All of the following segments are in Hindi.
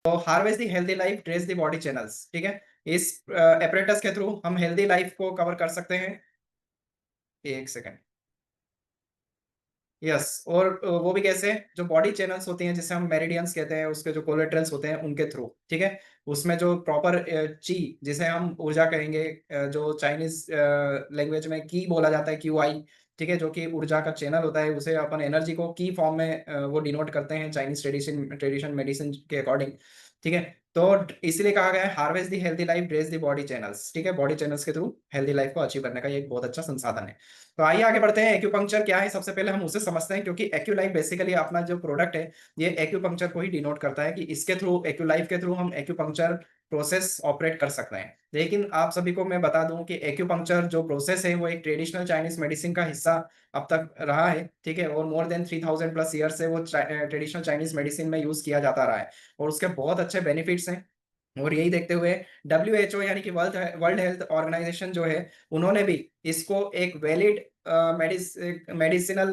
तो harvest the healthy life trace the body channels, ठीक है। इस एपरेटस के थ्रू हम हेल्दी लाइफ को कवर कर सकते हैं। एक सेकेंड। यस, और वो भी कैसे, जो बॉडी चैनल्स होती हैं जिसे हम मेरिडियंस कहते हैं, उसके जो कोलेट्रल्स होते हैं उनके थ्रू, ठीक है। उसमें जो प्रॉपर ची, जिसे हम ऊर्जा कहेंगे, जो चाइनीज लैंग्वेज में की बोला जाता है, QI, ठीक है, जो कि ऊर्जा का चैनल होता है, उसे अपन एनर्जी को की फॉर्म में वो डिनोट करते हैं चाइनीज ट्रेडिशन मेडिसिन के अकॉर्डिंग, ठीक है। तो इसलिए कहा गया है harvest the healthy life dress the body channels, ठीक है। बॉडी चैनल्स के थ्रू हेल्दी लाइफ को अचीव करने का ये एक बहुत अच्छा संसाधन है। तो आइए आगे बढ़ते हैं। एक्यूपंक्चर क्या है, सबसे पहले हम उसे समझते हैं, क्योंकि एक्यूलाइफ बेसिकली अपना जो प्रोडक्ट है, ये एक्यूपंक्चर को ही डिनोट करता है कि इसके थ्रू, एक्यूलाइफ के थ्रू हम एक्यूपंक्चर प्रोसेस ऑपरेट कर सकते हैं। लेकिन आप सभी को मैं बता दूं कि एक्यूपंक्चर जो प्रोसेस है वो एक ट्रेडिशनल चाइनीज मेडिसिन का हिस्सा अब तक रहा है, ठीक है। और मोर देन 3000 प्लस ईयर से वो ट्रेडिशनल चाइनीज मेडिसिन में यूज किया जाता रहा है, और उसके बहुत अच्छे बेनिफिट्स हैं। और यही देखते हुए WHO यानी कि वर्ल्ड वर्ल्ड हेल्थ ऑर्गेनाइजेशन जो है, उन्होंने भी इसको एक वैलिड मेडिसिनल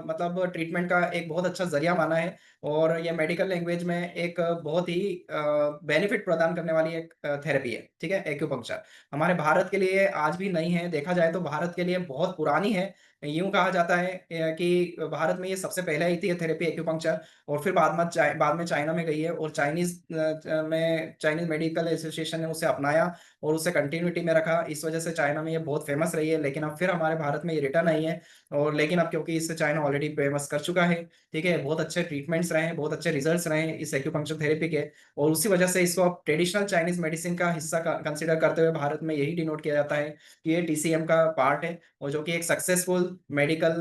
मतलब ट्रीटमेंट का एक बहुत अच्छा जरिया माना है। और ये मेडिकल लैंग्वेज में एक बहुत ही बेनिफिट प्रदान करने वाली एक थेरेपी है, ठीक है। एक्यूपंक्चर हमारे भारत के लिए आज भी नहीं है, देखा जाए तो भारत के लिए बहुत पुरानी है। यूं कहा जाता है कि भारत में ये सबसे पहले आई थी थेरेपी एक्यूपंक्चर, और फिर बाद में चाइना में गई है, और चाइनीज मेडिकल एसोसिएशन ने उसे अपनाया और उसे कंटिन्यूटी में रखा। इस वजह से चाइना में ये बहुत फेमस रही है, लेकिन अब फिर हमारे भारत में ये रिटर्न आई है। और लेकिन अब क्योंकि इससे चाइना ऑलरेडी फेमस कर चुका है, ठीक है, बहुत अच्छे ट्रीटमेंट्स रहे हैं, बहुत अच्छे रिजल्ट्स रहे हैं इस एक्यूपंक्चर थेरेपी के, और उसी वजह से इसको अब ट्रेडिशनल चाइनीज मेडिसिन का हिस्सा कंसिडर करते हुए भारत में यही डिनोट किया जाता है कि ये TCM का पार्ट है, और जो कि एक सक्सेसफुल मेडिकल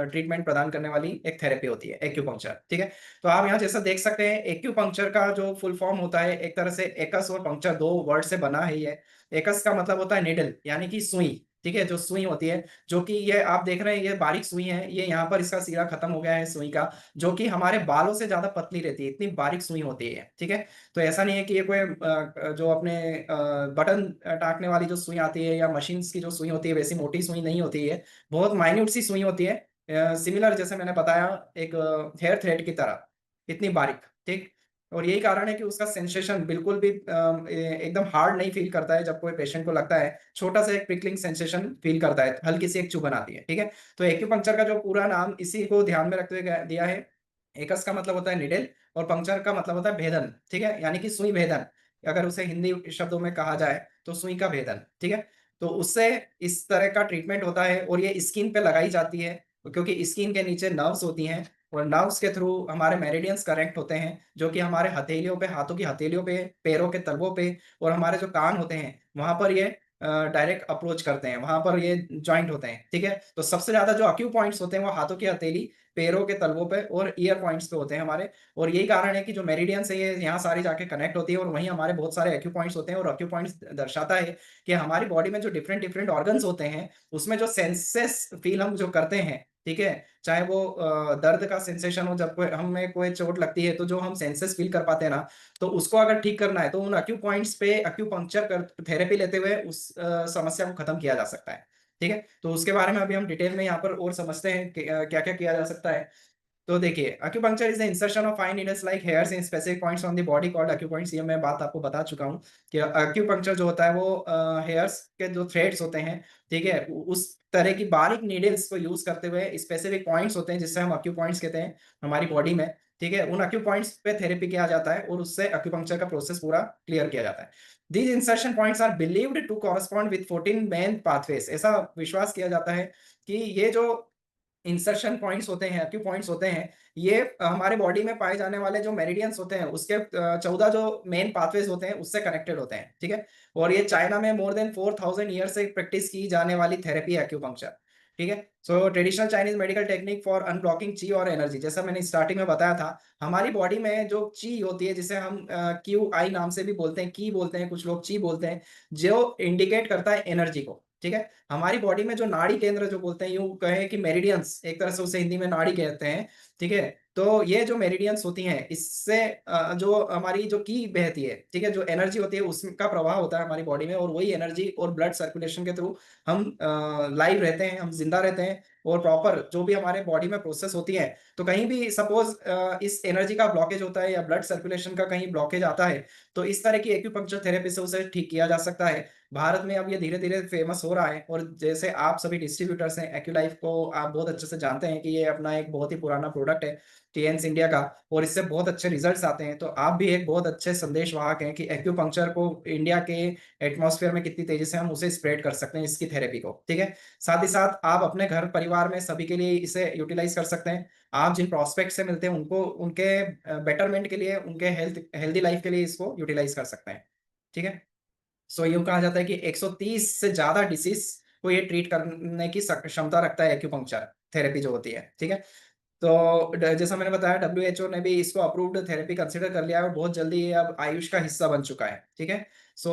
ट्रीटमेंट प्रदान करने वाली एक थेरेपी होती है एक्यूपंक्चर, ठीक है। तो आप यहाँ जैसा देख सकते हैं, एक्यूपंक्चर का जो फुल फॉर्म होता है, एक तरह से एकस और पंक्चर दो वर्ड से बना है ये। एकस का मतलब होता है निडल, यानी कि सुई, ठीक है, जो सुई होती है, जो कि ये आप देख रहे हैं, ये बारीक सुई है, ये यहाँ पर इसका सिरा खत्म हो गया है सुई का, जो कि हमारे बालों से ज्यादा पतली रहती है, इतनी बारीक सुई होती है, ठीक है। तो ऐसा नहीं है कि ये कोई जो अपने बटन टाँकने वाली जो सुई आती है या मशीन्स की जो सुई होती है वैसी मोटी सुई नहीं होती है, बहुत माइन्यूट सी सुई होती है, सिमिलर जैसे मैंने बताया एक हेयर थ्रेड की तरह, इतनी बारीक, ठीक। और यही कारण है कि उसका सेंसेशन बिल्कुल भी एकदम हार्ड नहीं फील करता है। जब कोई पेशेंट को लगता है, छोटा सा एक प्रिकलिंग सेंसेशन फील करता है, हल्की सी एक चुभन आती है, ठीक है। तो एक्यूपंक्चर का जो पूरा नाम इसी को ध्यान में रखते हुए दिया है। एकस का मतलब होता है निडल, और पंक्चर का मतलब होता है भेदन, ठीक है, यानी कि सुई भेदन। अगर उसे हिंदी शब्दों में कहा जाए तो सुई का भेदन, ठीक है। तो उससे इस तरह का ट्रीटमेंट होता है, और ये स्किन पे लगाई जाती है, क्योंकि स्किन के नीचे नर्व्स होती हैं, और नर्व्स के थ्रू हमारे मेरिडियंस करेक्ट होते हैं, जो कि हमारे हथेलियों पे, हाथों की हथेलियों पे, पैरों के तलवों पे, और हमारे जो कान होते हैं वहां पर ये डायरेक्ट अप्रोच करते हैं, वहां पर ये ज्वाइंट होते हैं, ठीक है। तो सबसे ज्यादा जो अक्यू पॉइंट्स होते हैं वो हाथों की हथेली, पैरों के तलवों पे और ईयर पॉइंट्स पे होते हैं हमारे। और यही कारण है कि जो मेरिडियंस है ये यहाँ सारी जाके कनेक्ट होती है, और वहीं हमारे बहुत सारे एक्यू पॉइंट्स होते हैं। और एक्यू पॉइंट्स दर्शाता है कि हमारी बॉडी में जो डिफरेंट डिफरेंट ऑर्गन्स होते हैं, उसमें जो सेंसेस फील हम जो करते हैं, ठीक है, चाहे वो दर्द का सेंसेशन हो, जब कोई हमें कोई चोट लगती है तो जो हम सेंसेस फील कर पाते हैं ना, तो उसको अगर ठीक करना है तो उन एक्यू पॉइंट्स पे एक्यूपंक्चर कर थेरेपी लेते हुए उस समस्या को खत्म किया जा सकता है, ठीक है। तो उसके बारे में अभी हम डिटेल में यहाँ पर और समझते हैं कि क्या क्या किया जा सकता है। तो देखिए, acupuncture is the insertion of fine needles like hairs in specific points on the body called acupoints. ये मैं बात आपको बता चुका हूँ कि अक्यूपंक्चर जो होता है वो हेयर्स के जो थ्रेड्स होते हैं, ठीक है, उस तरह की बारीक नीडल्स को यूज करते हुए स्पेसिफिक पॉइंट्स होते हैं जिससे हम अक्यू पॉइंट्स कहते हैं हमारी बॉडी में, ठीक है, उन अक्यू पॉइंट्स पे थेरेपी किया जाता है, और उससे अक्यूपंक्चर का प्रोसेस पूरा क्लियर किया जाता है। These insertion points are believed to correspond with 14 main pathways। ऐसा विश्वास किया जाता है कि ये जो इंसर्शन पॉइंट्स होते हैं, एक्यू पॉइंट्स होते हैं, ये हमारे बॉडी में पाए जाने वाले जो मेरिडियंस होते हैं उसके 14 जो मेन पाथवेज होते हैं उससे कनेक्टेड होते हैं, ठीक है। और ये चाइना में मोर देन 4000 ईयर से प्रैक्टिस की जाने वाली थेरेपी है एक्यूपंक्चर, ठीक है। सो traditional Chinese medical technique for unblocking ची और एनर्जी, जैसा मैंने स्टार्टिंग में बताया था, हमारी बॉडी में जो ची होती है, जिसे हम QI नाम से भी बोलते हैं, की बोलते हैं, कुछ लोग ची बोलते हैं, जो इंडिकेट करता है एनर्जी को, ठीक है। हमारी बॉडी में जो नाड़ी केंद्र जो बोलते हैं, यूं कहे कि मेरिडियंस, एक तरह से उसे हिंदी में नाड़ी कहते हैं, ठीक है। तो ये जो मेरिडियंस होती हैं, इससे जो हमारी जो की बहती है, ठीक है, जो एनर्जी होती है उसका प्रवाह होता है हमारी बॉडी में, और वही एनर्जी और ब्लड सर्कुलेशन के थ्रू हम लाइव रहते हैं, हम जिंदा रहते हैं। और प्रॉपर जो भी हमारे बॉडी में प्रोसेस होती है, तो कहीं भी सपोज इस एनर्जी का ब्लॉकेज होता है या ब्लड सर्कुलेशन का कहीं ब्लॉकेज आता है, तो इस तरह की एक्यूपंक्चर थेरेपी से उसे ठीक किया जा सकता है। भारत में अब ये धीरे धीरे फेमस हो रहा है, और जैसे आप सभी डिस्ट्रीब्यूटर्स हैं एक्यूलाइफ को, आप बहुत अच्छे से जानते हैं कि ये अपना एक बहुत ही पुराना प्रोडक्ट है टीएन्स इंडिया का, और इससे बहुत अच्छे रिजल्ट्स आते हैं। तो आप भी एक बहुत अच्छे संदेश वाहक हैं कि एक्यूपंक्चर को इंडिया के एटमॉस्फेयर में कितनी तेजी से हम उसे स्प्रेड कर सकते हैं, इसकी थेरेपी को, ठीक है। साथ ही साथ आप अपने घर परिवार में सभी के लिए इसे यूटिलाइज कर सकते हैं। आप जिन प्रोस्पेक्ट से मिलते हैं उनको उनके बेटरमेंट के लिए, उनके हेल्दी लाइफ के लिए इसको यूटिलाइज कर सकते हैं, ठीक है। सो यूं कहा जाता है कि 130 से ज्यादा डिसीज को ये ट्रीट करने की क्षमता रखता है एक्यूपंक्चर थेरेपी जो होती है, ठीक है। तो जैसा मैंने बताया, डब्ल्यूएचओ ने भी इसको अप्रूव्ड थेरेपी कंसिडर कर लिया है, और बहुत जल्दी ये अब आयुष का हिस्सा बन चुका है, ठीक है। सो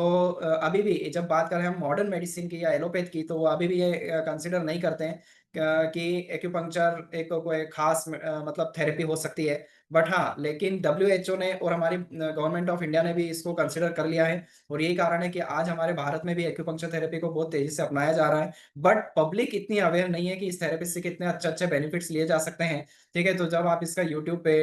अभी भी जब बात करें हम मॉडर्न मेडिसिन की या एलोपैथ की, तो वो अभी भी ये कंसिडर नहीं करते हैं कि एक्यूपंक्चर एक कोई खास मतलब थेरेपी हो सकती है। बट हाँ, लेकिन डब्ल्यूएचओ ने और हमारी गवर्नमेंट ऑफ इंडिया ने भी इसको कंसिडर कर लिया है, और यही कारण है कि आज हमारे भारत में भी एक्यूपंक्चर थेरेपी को बहुत तेजी से अपनाया जा रहा है। बट पब्लिक इतनी अवेयर नहीं है कि इस थेरेपी से कितने अच्छे अच्छे बेनिफिट्स लिए जा सकते हैं, ठीक है। तो जब आप इसका यूट्यूब पे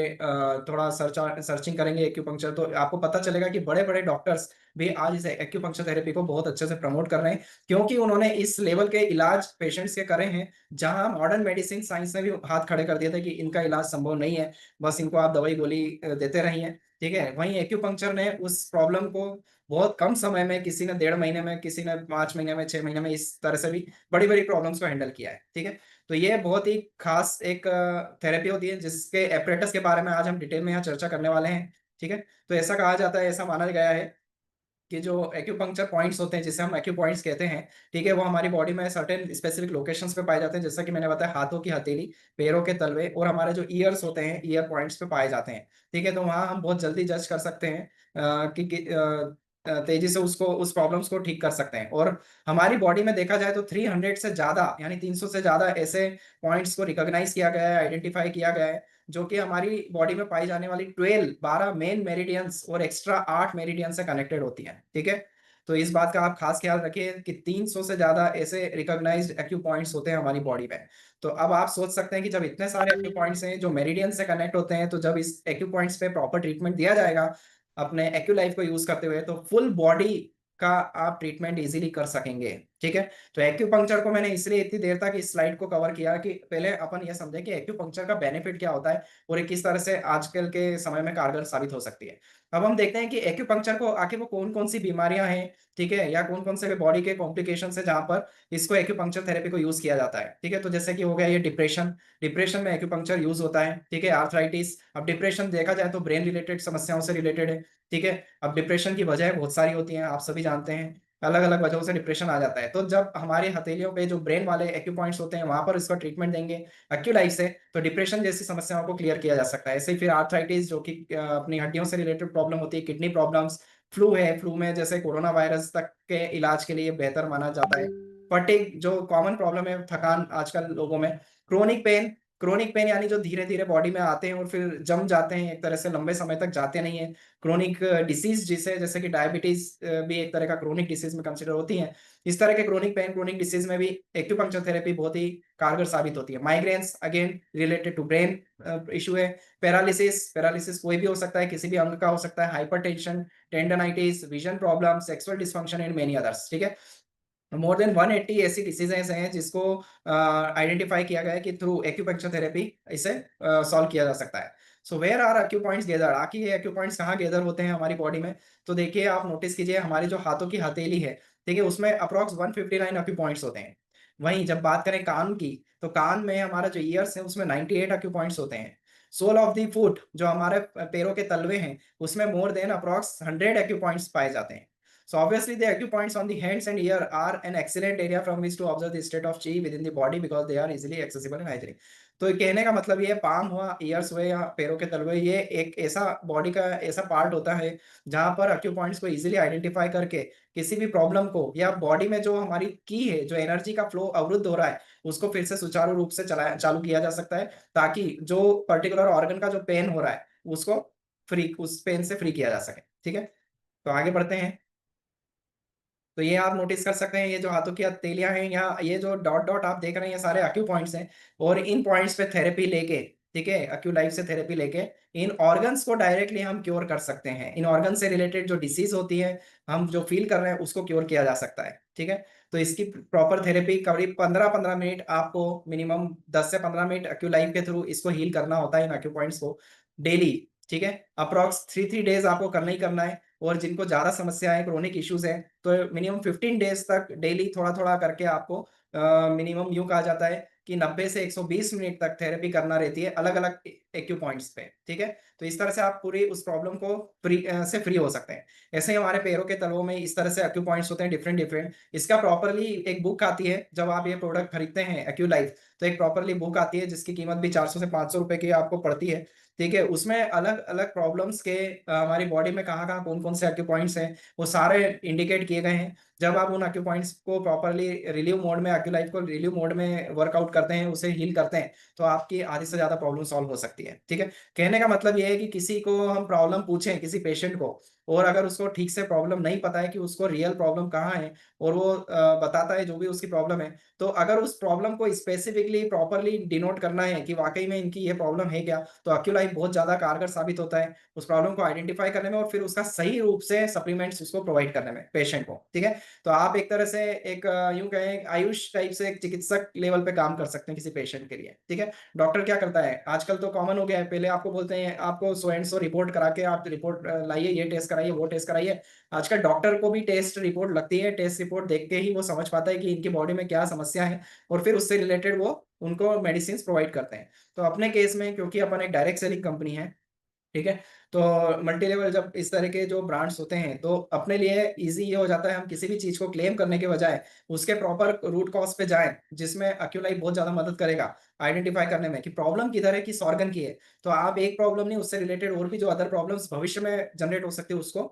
थोड़ा सर्चिंग करेंगे एक्यूपंक्चर, तो आपको पता चलेगा कि बड़े बड़े डॉक्टर्स भी आज इस एक्यूपंक्चर थेरेपी को बहुत अच्छे से प्रमोट कर रहे हैं, क्योंकि उन्होंने इस लेवल के इलाज पेशेंट्स के करे हैं जहां मॉडर्न मेडिसिन साइंस ने भी हाथ खड़े कर दिए थे कि इनका इलाज संभव नहीं है, बस इनको आप दवाई गोली देते रहिए, ठीक है। वहीं एक्यूपंक्चर ने उस प्रॉब्लम को बहुत कम समय में, किसी ने 1.5 महीने में, किसी ने 5 महीने में, 6 महीने में, इस तरह से भी बड़ी बड़ी प्रॉब्लम्स को हैंडल किया है, ठीक है। तो ये बहुत ही खास एक थेरेपी होती है, जिसके एपरेटस के बारे में आज हम डिटेल में यहाँ चर्चा करने वाले हैं, ठीक है। तो ऐसा कहा जाता है, ऐसा माना गया है कि जो एक्यूपंक्चर पॉइंट्स होते हैं, जिसे हम एक्यू पॉइंट्स कहते हैं, ठीक है, वो हमारी बॉडी में सर्टेन स्पेसिफिक लोकेशंस पे पाए जाते हैं, जैसा कि मैंने बताया हाथों की हथेली, पैरों के तलवे, और हमारे जो ईयर्स होते हैं, ईयर पॉइंट्स पे पाए जाते हैं, ठीक है। तो वहाँ हम बहुत जल्दी जज कर सकते हैं तेजी से उसको, उस प्रॉब्लम्स को ठीक कर सकते हैं। और हमारी बॉडी में देखा जाए तो 300 से ज्यादा, यानी 300 से ज्यादा ऐसे पॉइंट्स को रिकॉग्नाइज किया गया है, आइडेंटिफाई किया गया है, जो कि हमारी बॉडी में पाई जाने वाली 12 मेन मेरिडियंस और एक्स्ट्रा 8 मेरिडियन से कनेक्टेड होती हैं, ठीक है। तो इस बात का आप खास ख्याल रखिए कि 300 से ज्यादा ऐसे रिकॉग्नाइज्ड एक्यू पॉइंट्स होते हैं हमारी बॉडी में। तो अब आप सोच सकते हैं कि जब इतने सारे एक्यू पॉइंट्स हैं जो मेरिडियन से कनेक्ट होते हैं, तो जब इस एक्यू पॉइंट्स पे प्रॉपर ट्रीटमेंट दिया जाएगा अपने एक्यू लाइफ को यूज करते हुए, तो फुल बॉडी का आप ट्रीटमेंट इजीली कर सकेंगे, ठीक है। तो एक्यूपंक्चर को मैंने इसलिए इतनी देर तक इस स्लाइड को कवर किया कि पहले अपन ये समझे कि एक्यूपंक्चर का बेनिफिट क्या होता है, और ये किस तरह से आजकल के समय में कारगर साबित हो सकती है। अब हम देखते हैं कि एक्यूपंक्चर को आखिर वो कौन कौन सी बीमारियां हैं, ठीक है, या कौन कौन से बॉडी के कॉम्प्लिकेशन है जहां पर इसको एक्यूपंक्चर थेरेपी को यूज किया जाता है, ठीक है। तो जैसे कि हो गया ये डिप्रेशन, डिप्रेशन में एक्यूपंक्चर यूज होता है, ठीक है। आर्थराइटिस, अब डिप्रेशन देखा जाए तो ब्रेन रिलेटेड समस्याओं से रिलेटेड है, ठीक है। अब डिप्रेशन की वजह बहुत सारी होती हैं, आप सभी जानते हैं, अलग अलग वजहों से डिप्रेशन आ जाता है। तो जब हमारे हथेलियों पे जो ब्रेन वाले एक्यू पॉइंट्स होते हैं, वहां पर इसका ट्रीटमेंट देंगे एक्यू लाइफ से, तो डिप्रेशन जैसी समस्याओं को क्लियर किया जा सकता है। ऐसे ही फिर आर्थराइटिस, जो कि अपनी हड्डियों से रिलेटेड प्रॉब्लम होती है, किडनी प्रॉब्लम्स, फ्लू है, फ्लू में जैसे कोरोना वायरस तक के इलाज के लिए बेहतर माना जाता है। फटीग जो कॉमन प्रॉब्लम है, थकान आजकल लोगों में, क्रोनिक पेन, क्रोनिक पेन यानी जो धीरे धीरे बॉडी में आते हैं और फिर जम जाते हैं, एक तरह से लंबे समय तक जाते नहीं है, क्रोनिक डिसीज जिसे, जैसे कि डायबिटीज भी एक तरह का क्रोनिक डिसीज में कंसिडर होती है। इस तरह के क्रोनिक पेन, क्रोनिक डिसीज में भी एक्यूपंक्चर थेरेपी बहुत ही कारगर साबित होती है। Migraines again related to brain issue है। पैरालिसिस, पैरालिसिस कोई भी हो सकता है, किसी भी अंग का हो सकता है। Hypertension, tendinitis, vision problem, sexual dysfunction and many others, ठीक है। मोर देन 180 ऐसी डिसीजेस हैं जिसको आइडेंटिफाई किया गया है कि थ्रू एक्यूपंक्चर थेरेपी इसे सॉल्व किया जा सकता है। So where are acu points gather, आखिर ये एक्यू पॉइंट्स कहाँ गैदर होते हैं हमारी बॉडी में। तो देखिए, आप नोटिस कीजिए, हमारी जो हाथों की हथेली है, ठीक है, उसमें अप्रॉक्स 159 एक्यू पॉइंट्स होते हैं। वहीं जब बात करें कान की, तो कान में हमारा जो ईयर्स है उसमें 98 एक्यू पॉइंट्स होते हैं। सोल ऑफ द फुट, जो हमारे पैरों के तलवे हैं, उसमें more than approx 100 acu points पाए जाते हैं। So obviously the acupoints on the hands and ear are an excellent area from which to observe the state of chi within the body because they are easily accessible and hygienic. तो ये कहने का मतलब ये पाम हुआ, ईयर्स हुए या पैरों के तलवे, ये एक ऐसा बॉडी का ऐसा पार्ट होता है जहां पर अक्यूपॉइंट्स को इजीली आइडेंटिफाई करके किसी भी प्रॉब्लम को, या बॉडी में जो हमारी की है, जो एनर्जी का फ्लो अवरुद्ध हो रहा है, उसको फिर से सुचारू रूप से चलाया चालू किया जा सकता है, ताकि जो पर्टिकुलर ऑर्गन का जो पेन हो रहा है उसको फ्री, उस पेन से फ्री किया जा सके, ठीक है। तो आगे बढ़ते हैं। तो ये आप नोटिस कर सकते हैं, ये जो हाथों की हथेलियां हैं, यहाँ ये जो डॉट डॉट आप देख रहे हैं, ये सारे एक्यू पॉइंट्स हैं। और इन पॉइंट्स पे थेरेपी लेके, ठीक है, एक्यू लाइफ से थेरेपी लेके इन ऑर्गन्स को डायरेक्टली हम क्योर कर सकते हैं। इन ऑर्गन से रिलेटेड जो डिसीज होती है, हम जो फील कर रहे हैं, उसको क्योर किया जा सकता है, ठीक है। तो इसकी प्रॉपर थेरेपी करीब 15-15 मिनट आपको, मिनिमम 10 से 15 मिनट एक्यू लाइफ के थ्रू इसको हील करना होता है, इन एक्यू पॉइंट्स को डेली, ठीक है। अप्रॉक्स 3 डेज आपको करना ही करना है। और जिनको ज्यादा समस्या है, क्रोनिक इश्यूज है, तो मिनिमम 15 डेज तक डेली थोड़ा थोड़ा करके आपको मिनिमम यूं कहा जाता है कि 90 से 120 मिनट तक थेरेपी करना रहती है, अलग अलग एक्यू पॉइंट्स पे, ठीक है। तो इस तरह से आप पूरी उस प्रॉब्लम को से फ्री हो सकते हैं। ऐसे ही हमारे पैरों के तलवों में इस तरह से एक्यू पॉइंट्स होते हैं, डिफरेंट डिफरेंट। इसका प्रॉपरली एक बुक आती है, जब आप ये प्रोडक्ट खरीदते हैं एक्यू लाइफ, तो एक प्रॉपरली बुक आती है जिसकी कीमत भी 400 से 500 रुपए की आपको पड़ती है, ठीक है। उसमें अलग अलग प्रॉब्लम्स के हमारी बॉडी में कहाँ कहाँ कौन कौन से एक्यू पॉइंट्स हैं, वो सारे इंडिकेट किए गए हैं। जब आप उन एक्यू पॉइंट्स को प्रॉपरली रिलीव मोड में, एक्यू लाइफ को रिलीव मोड में वर्कआउट करते हैं, उसे हील करते हैं, तो आपकी आधी से ज्यादा प्रॉब्लम सॉल्व हो सकती है, ठीक है। कहने का मतलब ये है कि किसी को हम प्रॉब्लम पूछें, किसी पेशेंट को, और अगर उसको ठीक से प्रॉब्लम नहीं पता है कि उसको रियल प्रॉब्लम कहाँ है, और वो बताता है जो भी उसकी प्रॉब्लम है, तो अगर उस प्रॉब्लम को स्पेसिफिकली प्रॉपरली डिनोट करना है कि वाकई में इनकी ये प्रॉब्लम है क्या, तो एक्यूलाइफ बहुत ज्यादा कारगर साबित होता है उस प्रॉब्लम को आइडेंटिफाई करने में, और फिर उसका सही रूप से सप्लीमेंट्स उसको प्रोवाइड करने में पेशेंट को, ठीक है। तो आप एक तरह से एक यूं कहें आयुष टाइप से एक चिकित्सक लेवल पे काम कर सकते हैं किसी पेशेंट के लिए, ठीक है। डॉक्टर क्या करता है आजकल, तो कॉमन हो गया है, पहले आपको बोलते हैं आपको सो एंड सो रिपोर्ट करा के आप रिपोर्ट लाइए, ये टेस्ट कराइए, वो टेस्ट कराइए। आजकल डॉक्टर को भी टेस्ट रिपोर्ट लगती है, टेस्ट रिपोर्ट देख के ही वो समझ पाता है कि इनकी बॉडी में क्या समस्या है, और फिर उससे रिलेटेड वो उनको मेडिसिन प्रोवाइड करते हैं। तो अपने केस में, क्योंकि अपन एक डायरेक्ट सेलिंग कंपनी है, ठीक है, तो मल्टी लेवल जब इस तरह के जो ब्रांड्स होते हैं, तो अपने लिए इजी ये हो जाता है, हम किसी भी चीज को क्लेम करने के बजाय उसके प्रॉपर रूट कॉज पे जाएं, जिसमें एक्यूलाइफ बहुत ज्यादा मदद करेगा आइडेंटिफाई करने में कि प्रॉब्लम किधर है, किस ऑर्गन की है। तो आप एक प्रॉब्लम नहीं, उससे रिलेटेड और भी जो अदर प्रॉब्लम्स भविष्य में जनरेट हो सकती है, उसको